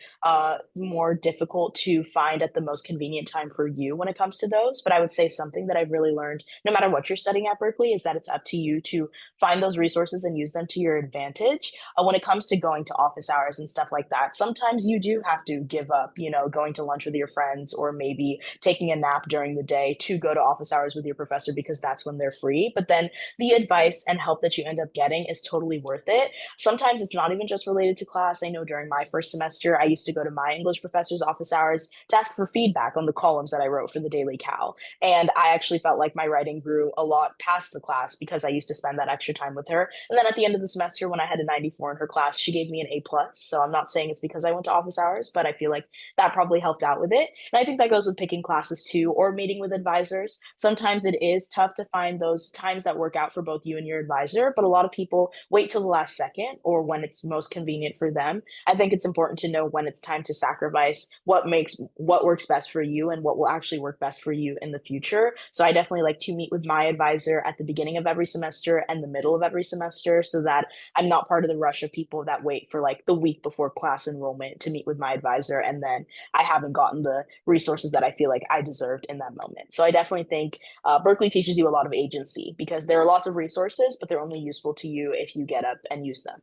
more difficult to find at the most convenient time for you when it comes to those. But I would say something that I've really learned, no matter what you're studying at Berkeley, is that it's up to you to find those resources and use them to your advantage. When it comes to going to office hours and stuff like that, sometimes you do have to give up, going to lunch with your friends or maybe taking a nap during the day to go to office hours with your professor because that's when they're free. But then the advice and help that you end up getting is totally worth it. Sometimes it's not even just related to class. I know during my first semester, I used to go to my English professor's office hours to ask for feedback on the columns that I wrote for the Daily Cal. And I actually felt like my writing grew a lot past the class because I used to spend that extra time with her. And then at the end of the semester, when I had a 94 in her class, she gave me an A plus. So I'm not saying it's because I went to office hours, but I feel like that probably helped out with it. And I think that goes with picking classes too, or meeting with advisors. Sometimes it is tough to find those times that work out for both you and your advisor, but a lot of people wait till the last second or when it's most convenient for them. I think it's important to know when it's time to sacrifice what works best for you and what will actually work best for you in the future. So I definitely like to meet with my advisor at the beginning of every semester and the middle of every semester so that I'm not part of the rush of people that wait for like the week before class enrollment to meet with my advisor, and then I haven't gotten the resources that I feel like I deserved in that moment. So I definitely think Berkeley teaches you a lot of agency because there are lots of resources, but they're only useful to you if you get up and use them.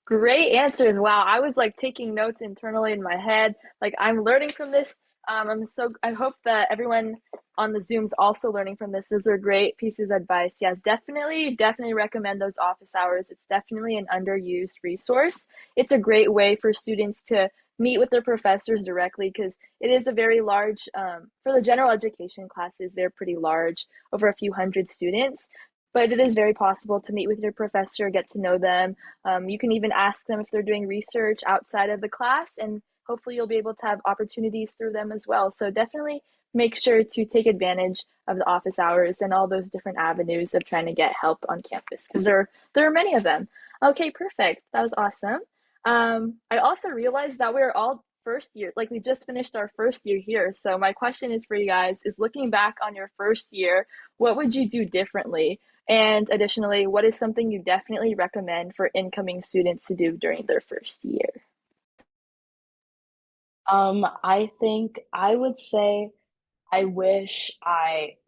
Great answers. Wow. I was like taking notes internally in my head. Like I'm learning from this. I hope that everyone on the Zoom's also learning from this. Those are great pieces of advice. Yeah, definitely recommend those office hours. It's definitely an underused resource. It's a great way for students to meet with their professors directly because it is a very large, for the general education classes, they're pretty large, over a few hundred students. But it is very possible to meet with your professor, get to know them. You can even ask them if they're doing research outside of the class, and hopefully you'll be able to have opportunities through them as well. So definitely make sure to take advantage of the office hours and all those different avenues of trying to get help on campus because there are many of them. Okay, perfect. That was awesome. I also realized that we're all first year, like we just finished our first year here. So my question is for you guys is looking back on your first year, what would you do differently? And additionally, what is something you definitely recommend for incoming students to do during their first year? I think I would say I wish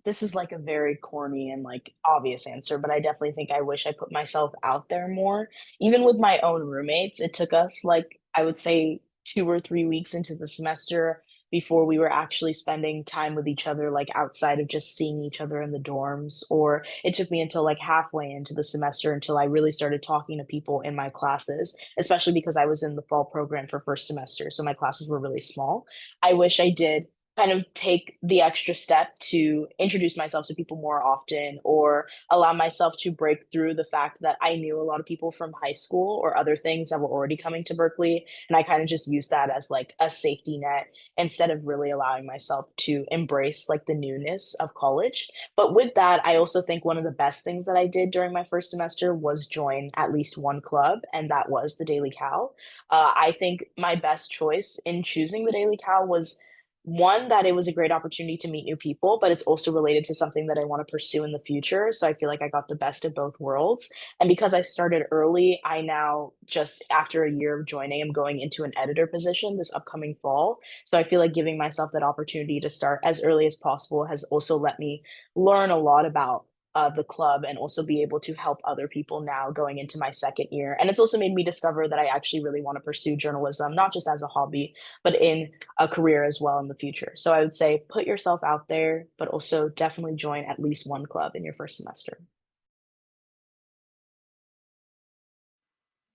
this is like a very corny and like obvious answer, but I definitely think I wish I put myself out there more. Even with my own roommates, it took us like I would say 2 or 3 weeks into the semester before we were actually spending time with each other, like outside of just seeing each other in the dorms. Or it took me until like halfway into the semester until I really started talking to people in my classes, especially because I was in the fall program for first semester. So my classes were really small. I wish I did kind of take the extra step to introduce myself to people more often or allow myself to break through the fact that I knew a lot of people from high school or other things that were already coming to Berkeley. And I kind of just used that as like a safety net instead of really allowing myself to embrace like the newness of college. But with that, I also think one of the best things that I did during my first semester was join at least one club, and that was the Daily Cow. I think my best choice in choosing the Daily Cow was one that it was a great opportunity to meet new people, but it's also related to something that I want to pursue in the future. So I feel like I got the best of both worlds. And because I started early, I now just after a year of joining, I'm going into an editor position this upcoming fall. So I feel like giving myself that opportunity to start as early as possible has also let me learn a lot about the club and also be able to help other people now going into my second year. And it's also made me discover that I actually really want to pursue journalism, not just as a hobby, but in a career as well in the future. So I would say put yourself out there, but also definitely join at least one club in your first semester.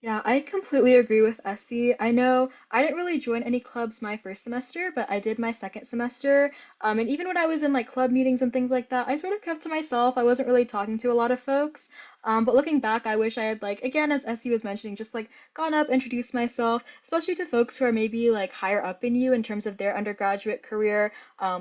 Yeah, I completely agree with Essie. I know I didn't really join any clubs my first semester, but I did my second semester. And even when I was in like club meetings and things like that, I sort of kept to myself. I wasn't really talking to a lot of folks. But looking back, I wish I had like, again, as Essie was mentioning, just like gone up, introduced myself, especially to folks who are maybe like higher up in you in terms of their undergraduate career,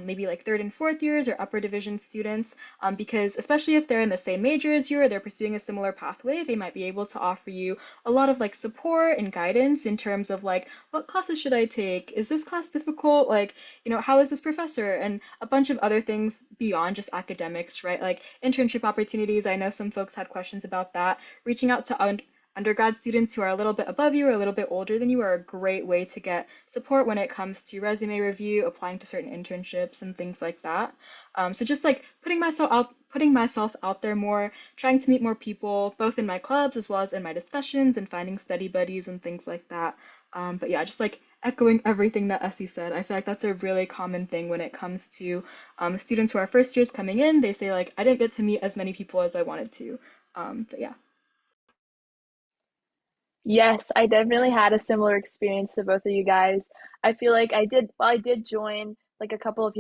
maybe like third and fourth years or upper division students. Because especially if they're in the same major as you or they're pursuing a similar pathway, they might be able to offer you a lot of like support and guidance in terms of like what classes should I take? Is this class difficult? Like, how is this professor? And a bunch of other things beyond just academics, right? Like internship opportunities. I know some folks had questions about that. Reaching out to undergrad students who are a little bit above you or a little bit older than you are a great way to get support when it comes to resume review, applying to certain internships and things like that. So just like putting myself out there more, trying to meet more people, both in my clubs as well as in my discussions and finding study buddies and things like that. But yeah, just like echoing everything that Essie said, I feel like that's a really common thing when it comes to students who are first years coming in. They say like, I didn't get to meet as many people as I wanted to. But yeah. Yes, I definitely had a similar experience to both of you guys. I feel like I did join like a couple of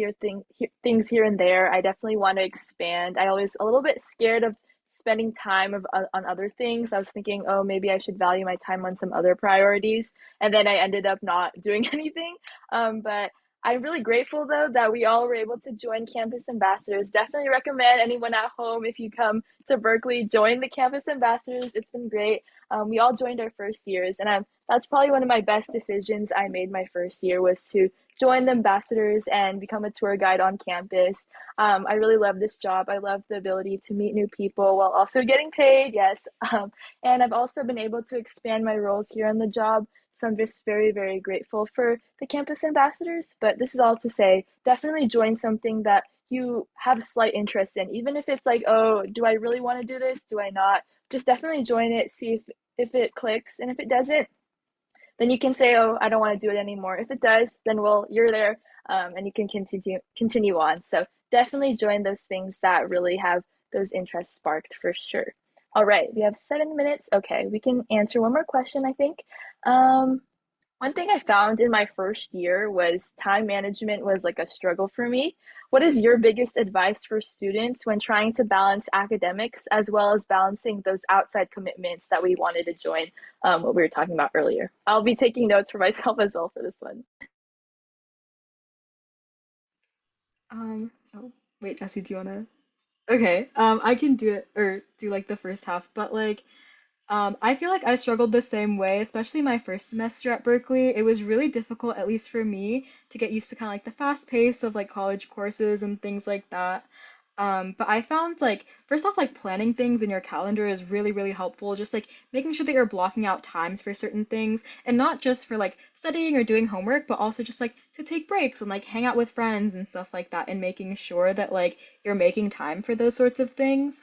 things here and there. I definitely want to expand. I always a little bit scared of spending time on other things. I was thinking, oh, maybe I should value my time on some other priorities, and then I ended up not doing anything. But I'm really grateful though that we all were able to join campus ambassadors. Definitely recommend anyone at home if you come to Berkeley, join the campus ambassadors. It's been great. We all joined our first years, and that's probably one of my best decisions I made my first year was to join the ambassadors and become a tour guide on campus. I really love this job. I love the ability to meet new people while also getting paid. Yes, and I've also been able to expand my roles here on the job. So I'm just very, very grateful for the campus ambassadors. But this is all to say, definitely join something that you have slight interest in, even if it's like, oh, do I really want to do this? Do I not? Just definitely join it, see if if it clicks, and if it doesn't, then you can say, oh, I don't want to do it anymore. If it does, then well, you're there, and you can continue on. So definitely join those things that really have those interests sparked for sure. All right, we have 7 minutes. Okay, we can answer one more question, I think. Um, One thing I found in my first year was time management was like a struggle for me. What is your biggest advice for students when trying to balance academics as well as balancing those outside commitments that we wanted to join, what we were talking about earlier? I'll be taking notes for myself as well for this one. Oh, wait, Essie, do you wanna? Okay, I can do it or do like the first half, but like I feel like I struggled the same way, especially my first semester at Berkeley. It was really difficult, at least for me, to get used to kind of like the fast pace of like college courses and things like that. But I found like first off, like planning things in your calendar is really, really helpful. Just like making sure that you're blocking out times for certain things and not just for like studying or doing homework, but also just like to take breaks and like hang out with friends and stuff like that and making sure that like you're making time for those sorts of things.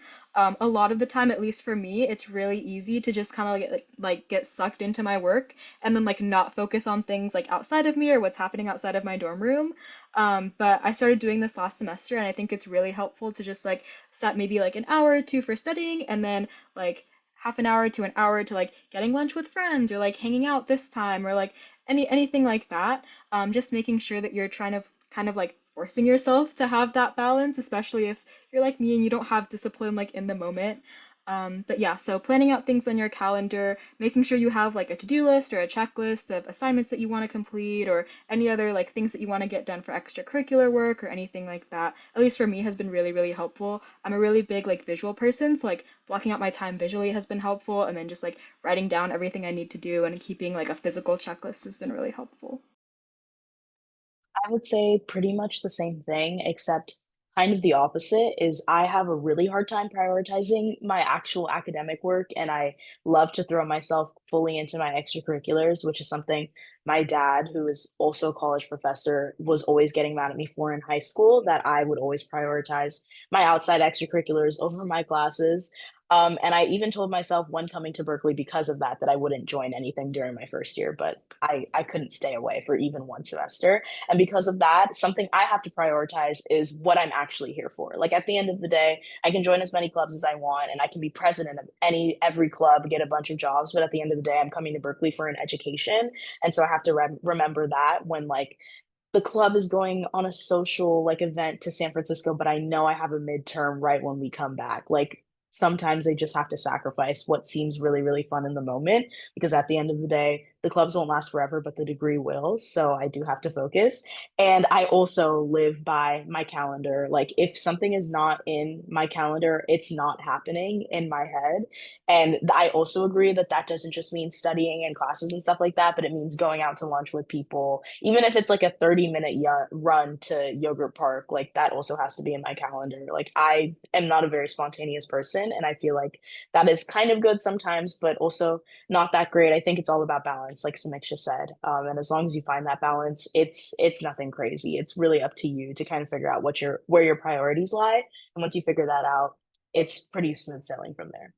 A lot of the time, at least for me, it's really easy to just kind of like get sucked into my work and then like not focus on things like outside of me or what's happening outside of my dorm room. But I started doing this last semester, and I think it's really helpful to just like set maybe like an hour or two for studying, and then like half an hour to an hour to like getting lunch with friends or like hanging out this time or like anything like that. Just making sure that you're trying to kind of like forcing yourself to have that balance, especially if you're like me and you don't have discipline like in the moment. But yeah, so planning out things on your calendar, making sure you have like a to-do list or a checklist of assignments that you want to complete or any other like things that you want to get done for extracurricular work or anything like that. At least for me has been really, really helpful. I'm a really big like visual person, so like blocking out my time visually has been helpful, and then just like writing down everything I need to do and keeping like a physical checklist has been really helpful. I would say pretty much the same thing, except kind of the opposite is I have a really hard time prioritizing my actual academic work, and I love to throw myself fully into my extracurriculars, which is something my dad, who is also a college professor, was always getting mad at me for in high school, that I would always prioritize my outside extracurriculars over my classes. And I even told myself when coming to Berkeley because of that, that I wouldn't join anything during my first year, but I couldn't stay away for even one semester. And because of that, something I have to prioritize is what I'm actually here for. Like at the end of the day, I can join as many clubs as I want and I can be president of every club, get a bunch of jobs, but at the end of the day, I'm coming to Berkeley for an education. And so I have to remember that when like the club is going on a social like event to San Francisco, but I know I have a midterm right when we come back. Like sometimes they just have to sacrifice what seems really, really fun in the moment because at the end of the day, the clubs won't last forever, but the degree will. So I do have to focus. And I also live by my calendar. Like if something is not in my calendar, it's not happening in my head. And I also agree that that doesn't just mean studying and classes and stuff like that, but it means going out to lunch with people, even if it's like a 30-minute run to Yogurt Park, like that also has to be in my calendar. Like I am not a very spontaneous person, and I feel like that is kind of good sometimes, but also not that great. I think it's all about balance, like Samiksha said. And as long as you find that balance, it's nothing crazy. It's really up to you to kind of figure out where your priorities lie. And once you figure that out, it's pretty smooth sailing from there.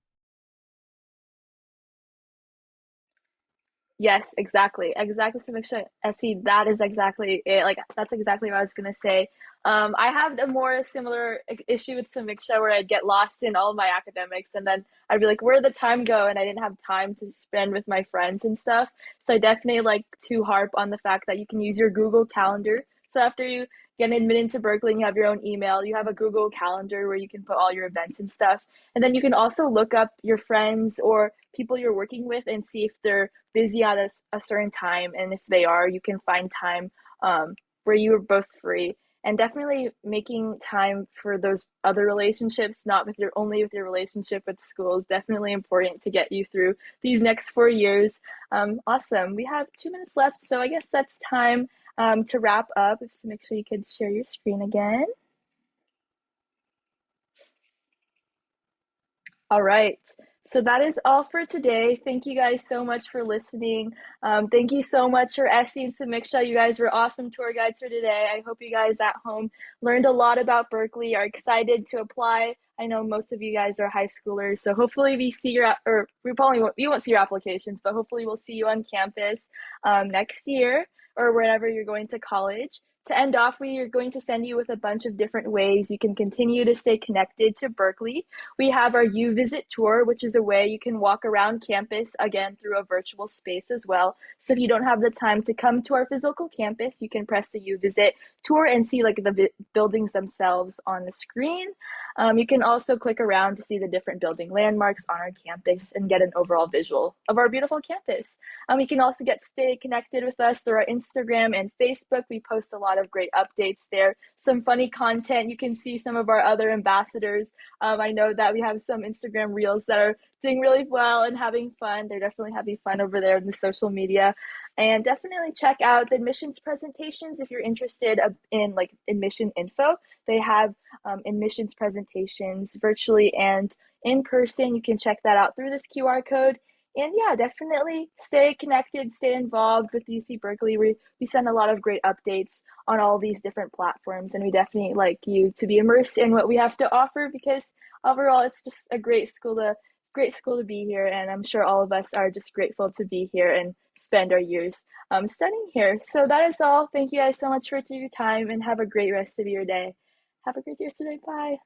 Yes, exactly. Exactly, Samiksha. Essie, that is exactly it. Like, that's exactly what I was gonna say. I had a more similar issue with Samiksha where I'd get lost in all of my academics and then I'd be like, where'd the time go? And I didn't have time to spend with my friends and stuff. So I definitely like to harp on the fact that you can use your Google Calendar. So after you get admitted to Berkeley and you have your own email, you have a Google Calendar where you can put all your events and stuff. And then you can also look up your friends or people you're working with and see if they're busy at a certain time. And if they are, you can find time where you are both free. And definitely making time for those other relationships, not with your only with your relationship with school, is definitely important to get you through these next 4 years. Awesome. We have 2 minutes left, so I guess that's time to wrap up. So make sure you could share your screen again. All right. So that is all for today. Thank you guys so much for listening. Thank you so much for Essie and Samiksha. You guys were awesome tour guides for today. I hope you guys at home learned a lot about Berkeley, are excited to apply I know most of you guys are high schoolers, so hopefully we see your, or we won't see your applications, but hopefully we'll see you on campus next year or wherever you're going to college. To end off, we are going to send you with a bunch of different ways you can continue to stay connected to Berkeley. We have our U Visit tour, which is a way you can walk around campus again through a virtual space as well. So if you don't have the time to come to our physical campus, you can press the U Visit tour and see like the buildings themselves on the screen. You can also click around to see the different building landmarks on our campus and get an overall visual of our beautiful campus. You can also stay connected with us through our Instagram and Facebook. We post a lot of great updates there, some funny content. You can see some of our other ambassadors. I know that we have some Instagram reels that are doing really well and having fun. They're definitely having fun over there in the social media. And definitely check out the admissions presentations if you're interested in like admission info. They have admissions presentations virtually and in person. You can check that out through this QR code. And yeah, definitely stay connected, stay involved with UC Berkeley. We send a lot of great updates on all these different platforms, and we definitely like you to be immersed in what we have to offer because overall it's just a great school to be here, and I'm sure all of us are just grateful to be here and spend our years studying here. So that is all. Thank you guys so much for your time, and have a great rest of your day. Have a great rest of your day. Bye.